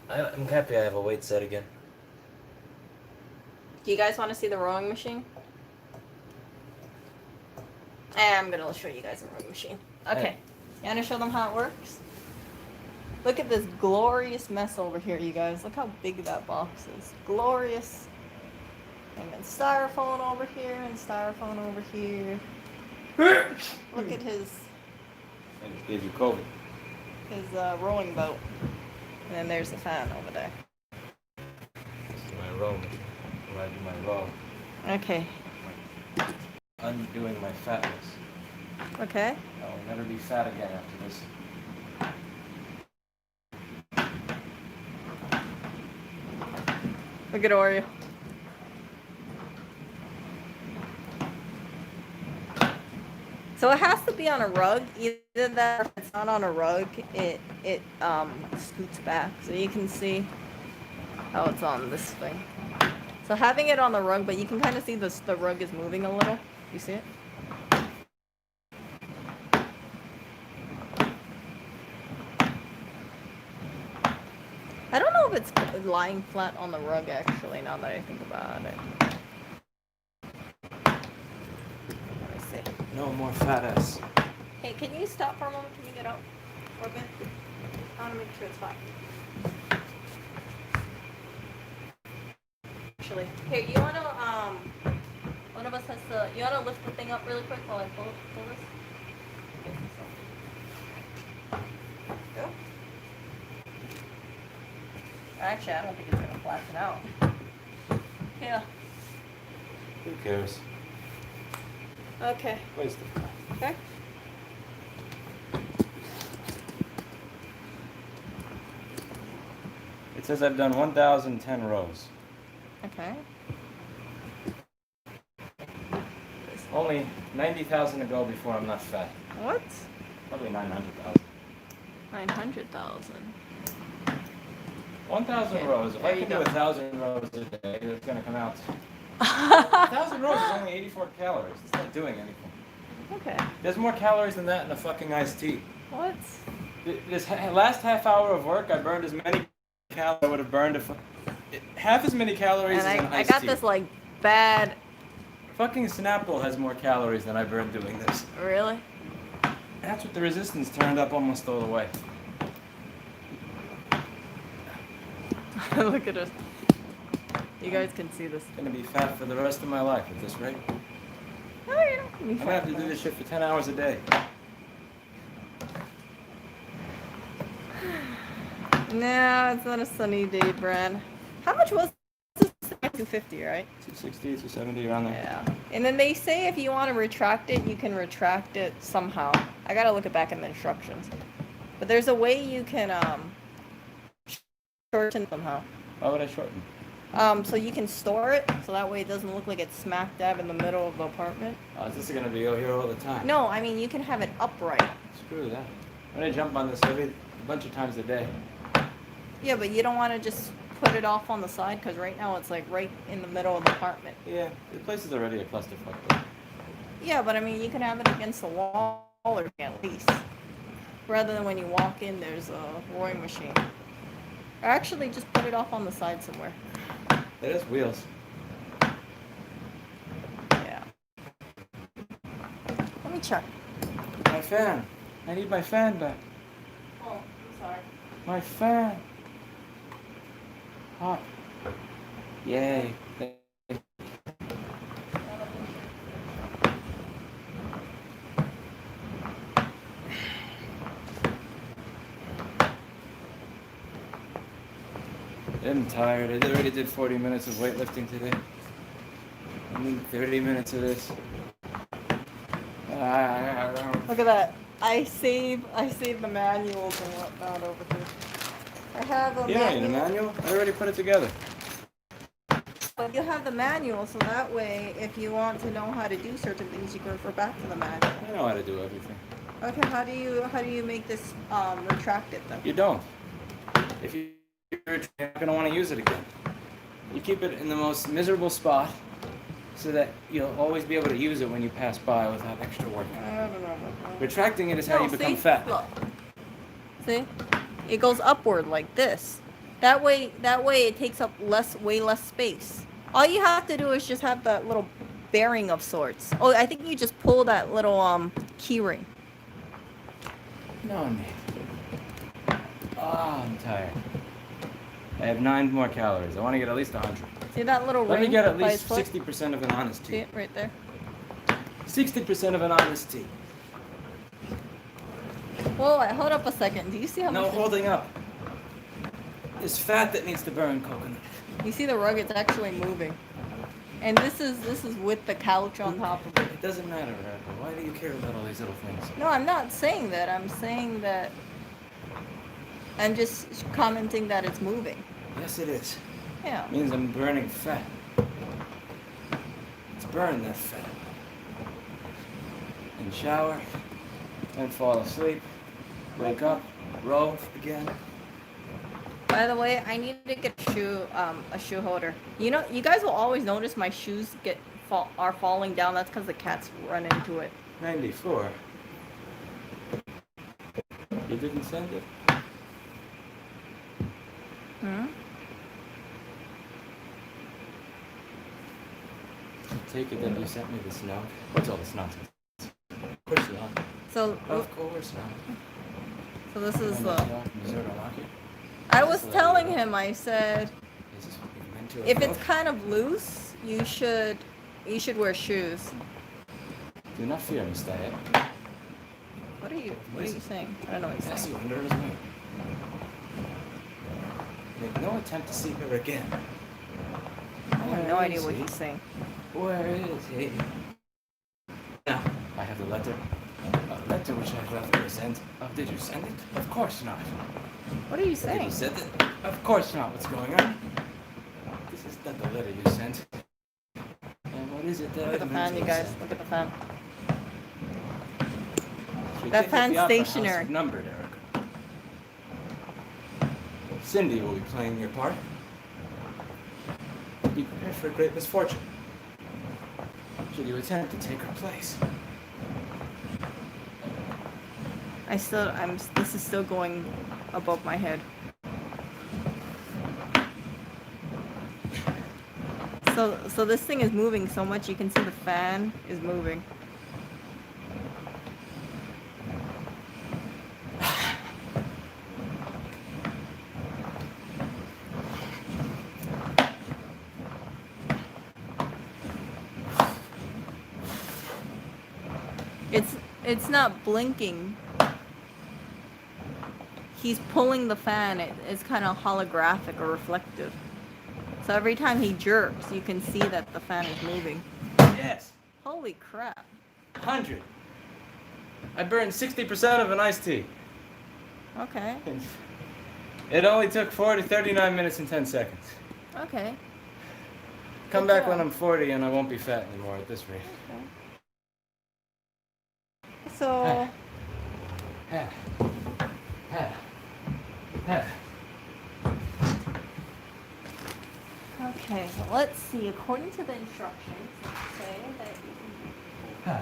I'm happy I have a weight set again. Do you guys want to see the rowing machine? I'm gonna show you guys the rowing machine. Okay. Hey. You wanna show them how it works? Look at this glorious mess over here, you guys. Look how big that box is. Glorious. And then styrofoam over here and styrofoam over here. Look at his I just gave you COVID. rowing boat. And then there's the fan over there. This is my row machine. Where I do my row. Okay. Undoing my fatness. Okay. I will never be fat again after this. Look at Oreo. So it has to be on a rug. Either that or if it's not on a rug, it scoots back. So you can see how it's on this thing. So having it on the rug, but you can kind of see the rug is moving a little. You see it? I don't know if it's lying flat on the rug actually, now that I think about it. Let me see. No more fat ass. Hey, can you stop for a moment? Can you get out for a bit? I want to make sure it's fine. Actually, here, you want to, one of us has to, you want to lift the thing up really quick while I pull this? Go. Actually, I don't think it's going to flatten out. Yeah. Who cares? Okay. Waste of time. Okay. It says I've done 1,010 rows. Okay. Only 90,000 to go before I'm not fat. What? Probably 900,000. 900,000. 1,000 Okay, rows. If there I you can do go. 1,000 rows a day, it's gonna come out. 1,000 rows is only 84 calories. It's not doing anything. Okay. There's more calories than that in a fucking iced tea. What? This last half hour of work, I burned as many calories I would have burned if half as many calories And as an I iced got tea. this like bad. Fucking Snapple has more calories than I burned doing this. Really? That's what the resistance turned up almost all the way. Look at us. You guys can see this. I'm gonna be fat for the rest of my life at this rate. Oh, you're not gonna be I'm gonna have to do this shit for 10 hours a day. No, it's not a sunny day, Brad. How much was this? 250, right? 260, 270, around there. Yeah. And then they say if you want to retract it, you can retract it somehow. I gotta look it back in the instructions. But there's a way you can shorten somehow. Why would I shorten? So you can store it, so that way it doesn't look like it's smack dab in the middle of the apartment. Oh, this is gonna be here all the time. No, I mean you can have it upright. Screw that. I'm gonna jump on this a bunch of times a day. Yeah, but you don't want to just put it off on the side, because right now it's like right in the middle of the apartment. Yeah, the place is already a clusterfuck. Though. Yeah, but I mean you can have it against the wall or at least. Rather than when you walk in, there's a rowing machine. Or actually just put it off on the side somewhere. It has wheels. Yeah. Let me check. My fan. I need my fan back. Oh, I'm sorry. My fan. Hot. Yay. I'm tired. I already did 40 minutes of weightlifting today. I need 30 minutes of this. Look at that. I save the manuals and whatnot over here. I have a You don't need a manual. manual. I already put it together. But you have the manual, so that way, if you want to know how to do certain things, you can refer back to the manual. I know how to do everything. Okay, how do you make this retracted then? You don't. If you're not going to want to use it again. You keep it in the most miserable spot so that you'll always be able to use it when you pass by without extra work. I don't know. Retracting it is how you become see? fat. Look. See? It goes upward like this. That way it takes up way less space. All you have to do is just have that little bearing of sorts. Oh, I think you just pull that little key ring. No need. Ah, I'm tired. I have 9 more calories. I want to get at least 100. See that little Let ring? me get at by least its foot? 60% of an honest See tea. it right there? 60% of an honest tea. Whoa, wait, hold up a second. Do you see how No much? holding up. There's fat that needs to burn coconut. You see the rug? It's actually moving. And this is with the couch on top of it. It doesn't matter, Radha. Why do you care about all these little things? No, I'm not saying that. I'm saying that. I'm just commenting that it's moving. Yes, it is. Yeah. It means I'm burning fat. Let's burn that fat. And shower. And fall asleep. Wake up. Row again. By the way, I need to get a shoe holder. You know, you guys will always notice my shoes are falling down. That's because the cats run into it. 94. You didn't send it? Hmm? Take it that you sent me this note. What's all this nonsense? Of course not. So, Of course not. so this is Missouri Rocky. I was telling him. I said, Is this what you meant to if it's approach? kind of loose, you should wear shoes. Do not fear, Miss Diet. What are you saying? I don't know what you're Yes, saying. you under his wing. Make no attempt to see her again. I have no idea what he's saying. Where is he? Now, I have the letter. A letter which I left to send. Oh, did you send it? Of course not. What are you Did saying? you send it? Of course not. What's going on? This is not the letter you sent. And what is it that Look at the I fan, meant you to guys. send? Look at the fan. Your That ticket fan's to the Opera House stationary. is numbered, Erica. Cindy will be playing your part. Be prepared for a great misfortune. Should you attempt to take her place? This is still going above my head. So this thing is moving so much you can see the fan is moving. It's not blinking. He's pulling the fan. It's kind of holographic or reflective. So every time he jerks, you can see that the fan is moving. Yes. Holy crap. 100. I burned 60% of an iced tea. Okay. It only took 39 minutes and 10 seconds. Okay. Come Good back job. when I'm 40 and I won't be fat anymore at this rate. Okay. So, Ha. Ha. Ha. okay, so let's see. According to the instructions, say that you Ha.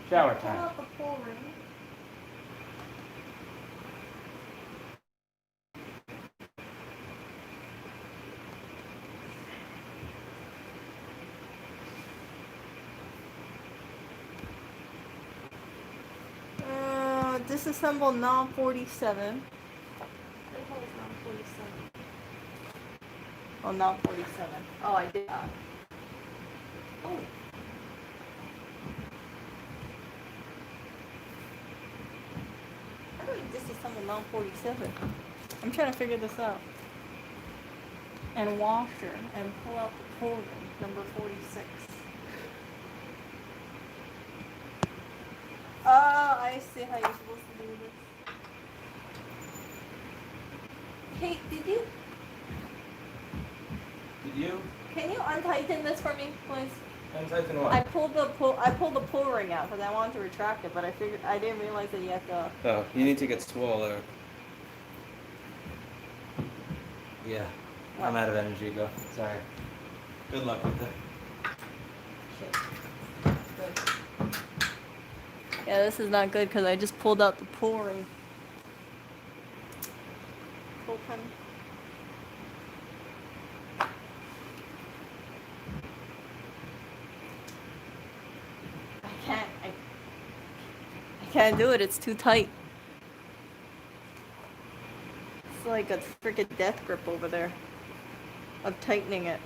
Shower pull time. out the pull ring. Disassemble knob 47. Oh, knob 47. Oh, I did that. Oh. disassemble mount 47. I'm trying to figure this out. And washer and pull out the pull ring, number 46. I see how you're supposed to do this. Kate, Did you? can you untighten this for me, please? Untighten what? I pulled the pull ring out because I wanted to retract it, but I didn't realize that you have to. Oh, you need to get smaller. Yeah. I'm out of energy, go. Sorry. Good luck with it. Shit. Good. Yeah, this is not good because I just pulled out the pull ring. Pull pin. I can't do it. It's too tight. It's like a freaking death grip over there. Of tightening it.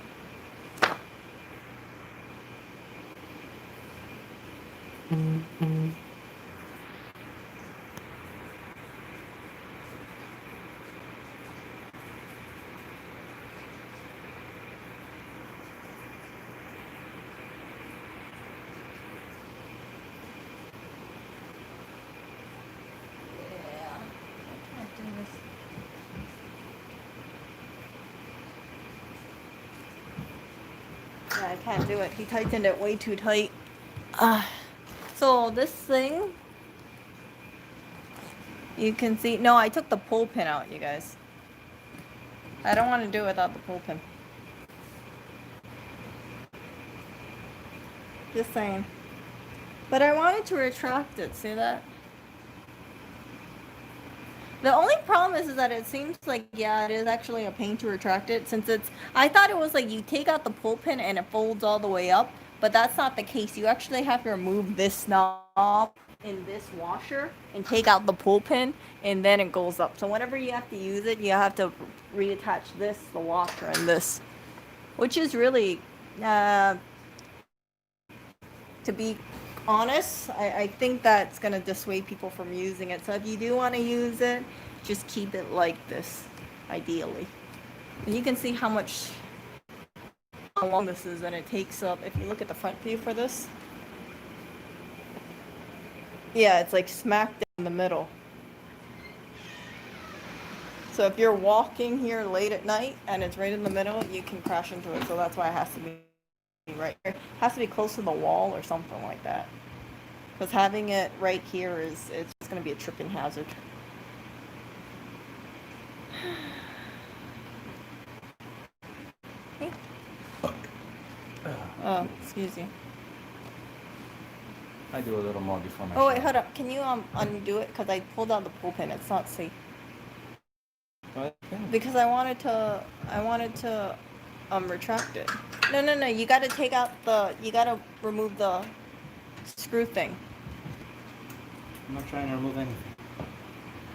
Yeah, I can't do it. He tightened it way too tight. So this thing, you can see. No, I took the pull pin out, you guys. I don't want to do it without the pull pin. Just saying. But I wanted to retract it. See that? The only problem is that it seems like, yeah, it is actually a pain to retract it since it's, I thought it was like you take out the pull pin and it folds all the way up, but that's not the case. You actually have to remove this knob in this washer and take out the pull pin and then it goes up. So whenever you have to use it, you have to reattach this, the washer, and this, which is really, to be honest, I think that's going to dissuade people from using it. So if you do want to use it, just keep it like this, ideally. And you can see how long this is, and it takes up, if you look at the front view for this, yeah, it's like smack in the middle. So if you're walking here late at night and it's right in the middle, you can crash into it. So that's why it has to be right here. It has to be close to the wall or something like that. Because having it right here it's going to be a tripping hazard. Hey. Oh, excuse you. I do a little more before my Oh wait, shower. hold up. Can you undo it? Because I pulled out the pull pin. It's not safe. What? Because I wanted to retract it. No. You got to take out you got to remove the screw thing. I'm not trying to remove anything.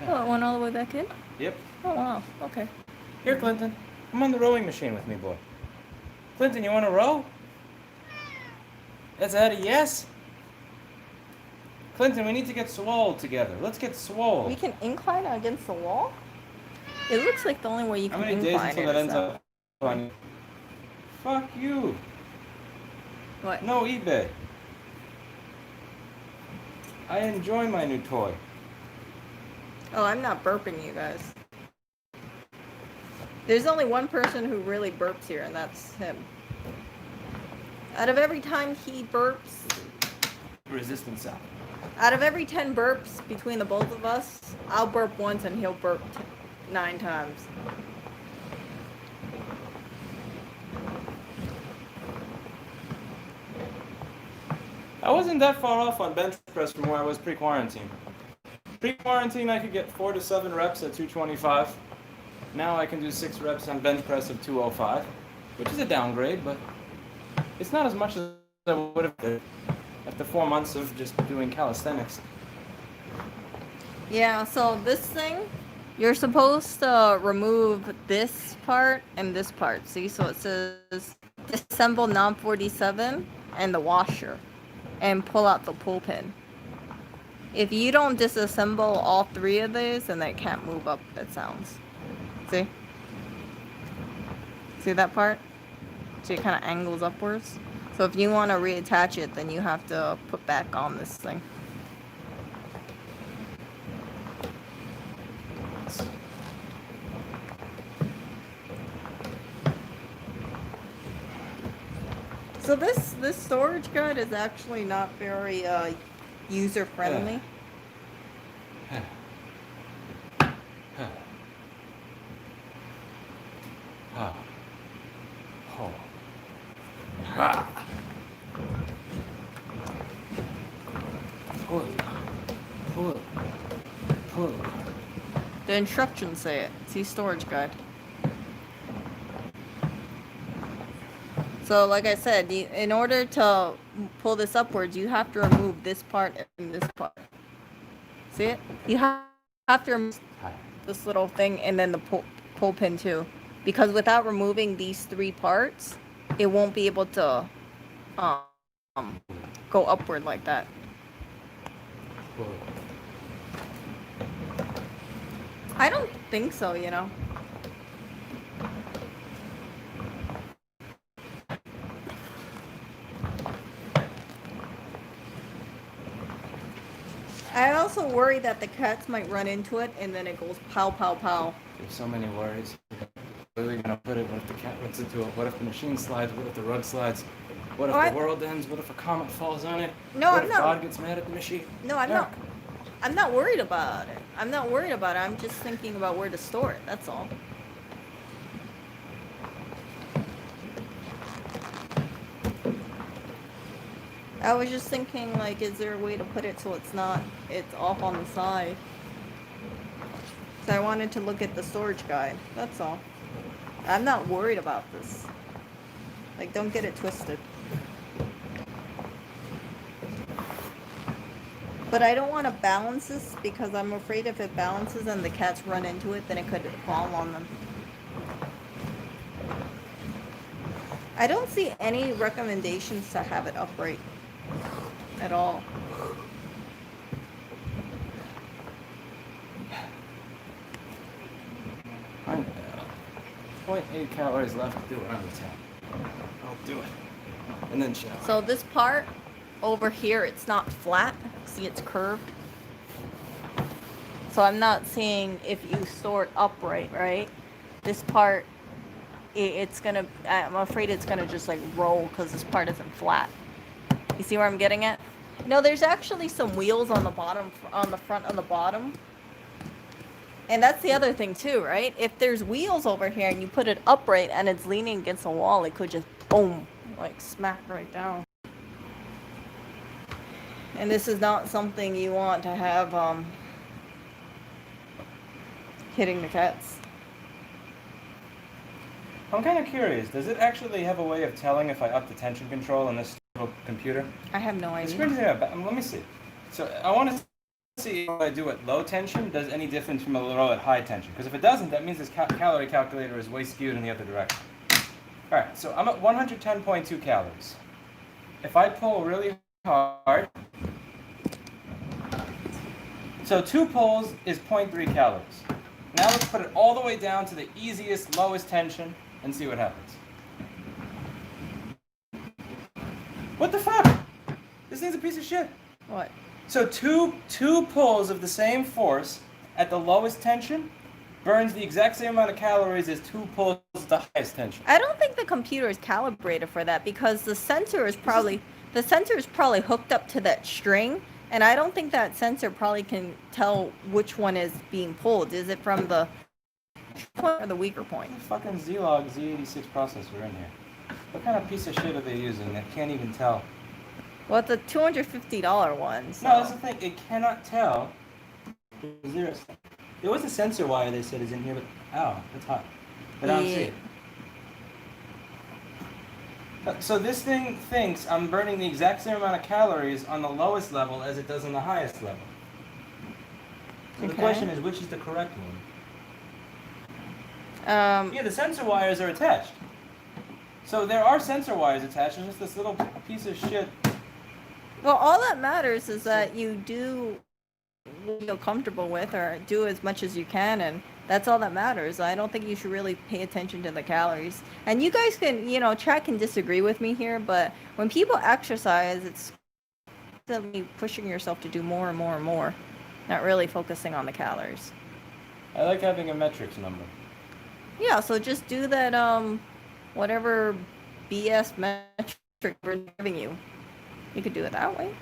Oh, it went all the way back in? Yep. Oh, wow. Okay. Here, Clinton. Come on the rowing machine with me, boy. Clinton, you want to row? Is that a yes? Clinton, we need to get swole together. Let's get swole. We can incline against the wall? It looks like the only way you How can many days incline until it that is ends that. up on? Fuck you. What? No eBay. I enjoy my new toy. Oh, I'm not burping, you guys. There's only one person who really burps here, and that's him. Out of every time he burps, Resistance sound. out of every 10 burps between the both of us, I'll burp once and he'll burp 9 times. I wasn't that far off on bench press from where I was pre-quarantine. Pre-quarantine, I could get 4 to 7 reps at 225. Now I can do 6 reps on bench press of 205, which is a downgrade, but it's not as much as I would have done after 4 months of just doing calisthenics. Yeah, so this thing, you're supposed to remove this part and this part. See, so it says disassemble knob 47 and the washer and pull out the pull pin. If you don't disassemble all 3 of these, then they can't move up, it sounds. See? See that part? So it kind of angles upwards. So if you want to reattach it, then you have to put back on this thing. So this storage guide is actually not very user friendly. Pull. The instructions say it. See storage guide. So like I said, in order to pull this upwards, you have to remove this part and this part. See it? You have to remove this little thing and then the pull pin too. Because without removing these 3 parts, it won't be able to go upward like that. I don't think so, you know. I also worry that the cats might run into it and then it goes pow, pow, pow. There's so many worries. Where are we gonna put it? What if the cat runs into it? What if the machine slides? What if the rug slides? What if the world ends? What if a comet falls on it? No, what if God gets mad at the machine? No, I'm not worried about it. I'm not worried about it. I'm just thinking about where to store it. That's all. I was just thinking, like, is there a way to put it so it's off on the side? So I wanted to look at the storage guide. That's all. I'm not worried about this. Like, don't get it twisted. But I don't want to balance this because I'm afraid if it balances and the cats run into it, then it could fall on them. I don't see any recommendations to have it upright at all. I'm 0.8 calories left to do it on the top. I'll do it. And then shower. So this part over here, it's not flat. See, it's curved. So I'm not seeing if you store it upright, right? This part, I'm afraid it's gonna just like roll because this part isn't flat. You see where I'm getting at? No, there's actually some wheels on the bottom, on the front of the bottom. And that's the other thing too, right? If there's wheels over here and you put it upright and it's leaning against the wall, it could just boom, like smack right down. And this is not something you want to have hitting the cats. I'm kind of curious. Does it actually have a way of telling if I up the tension control on this computer? I have no idea. Let me see. So I want to see if I do at low tension does any difference from a low at high tension. Because if it doesn't, that means this calorie calculator is way skewed in the other direction. All right, so I'm at 110.2 calories. If I pull really hard, so 2 pulls is 0.3 calories. Now let's put it all the way down to the easiest, lowest tension and see what happens. What the fuck? This thing's a piece of shit. What? So two pulls of the same force at the lowest tension burns the exact same amount of calories as 2 pulls at the highest tension. I don't think the computer is calibrated for that because the sensor is probably hooked up to that string, and I don't think that sensor probably can tell which one is being pulled. Is it from the point or the weaker point? The fucking Z-Log Z86 processor in here. What kind of piece of shit are they using that can't even tell? Well, it's a $250 one. So. No, that's the thing. It cannot tell. There was a sensor wire they said is in here, but ow, it's hot. But I don't see it. So this thing thinks I'm burning the exact same amount of calories on the lowest level as it does on the highest level. So the question is, which is the correct one? Yeah, the sensor wires are attached. So there are sensor wires attached. It's just this little piece of shit. Well, all that matters is that you do feel comfortable with, or do as much as you can, and that's all that matters. I don't think you should really pay attention to the calories. And you guys can, chat can disagree with me here, but when people exercise, it's constantly pushing yourself to do more and more and more, not really focusing on the calories. I like having a metrics number. Yeah, so just do that whatever BS metric we're giving you. You could do it that way.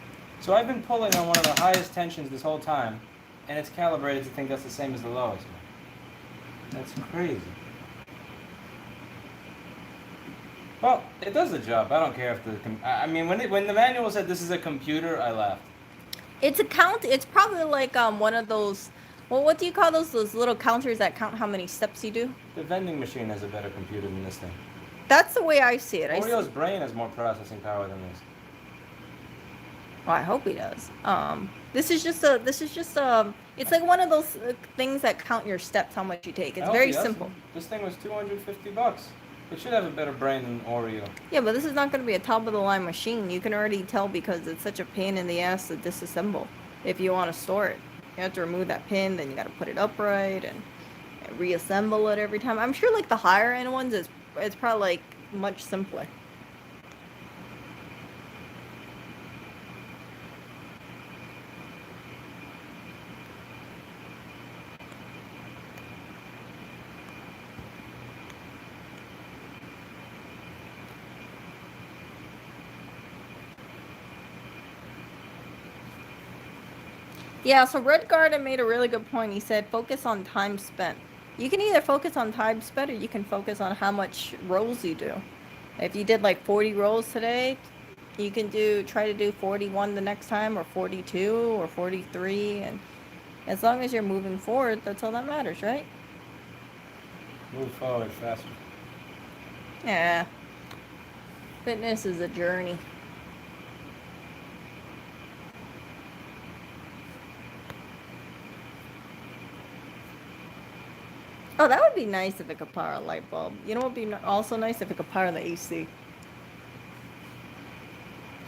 So I've been pulling on one of the highest tensions this whole time, and it's calibrated to think that's the same as the lowest one. That's crazy. Well, it does the job. I don't care if I mean, when the manual said this is a computer, I laughed. It's a count. It's probably like one of those. Well, what do you call those little counters that count how many steps you do? The vending machine has a better computer than this thing. That's the way I see it. Oreo's brain has more processing power than this. Well, I hope he does. This is just it's like one of those things that count your steps, how much you take. It's very simple. This thing was $250. It should have a better brain than Oreo. Yeah, but this is not going to be a top of the line machine. You can already tell because it's such a pain in the ass to disassemble. If you want to store it, you have to remove that pin, then you got to put it upright and reassemble it every time. I'm sure like the higher end ones it's probably like much simpler. Yeah, so Red Garden made a really good point. He said focus on time spent. You can either focus on time spent or you can focus on how much rolls you do. If you did like 40 rolls today, you can try to do 41 the next time, or 42 or 43, and as long as you're moving forward, that's all that matters, right? Move forward faster. Yeah. Fitness is a journey. Oh, that would be nice if it could power a light bulb. You know what would be also nice? If it could power the AC.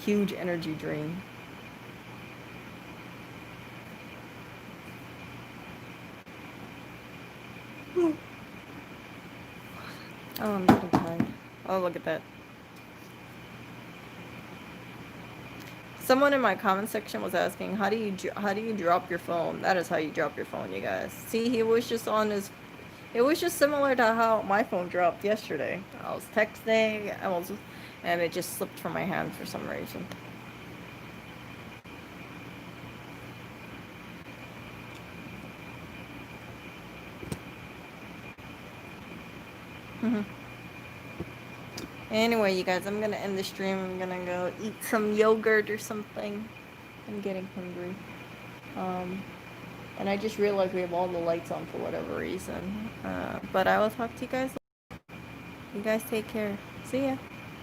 Huge energy drain. Oh, I'm getting tired. Oh, look at that. Someone in my comment section was asking, how do you drop your phone? That is how you drop your phone, you guys. See, he was just on his... It was just similar to how my phone dropped yesterday. I was texting, and it just slipped from my hand for some reason. Anyway, you guys, I'm gonna end the stream. I'm gonna go eat some yogurt or something. I'm getting hungry. And I just realized we have all the lights on for whatever reason. But I will talk to you guys later. You guys take care. See ya.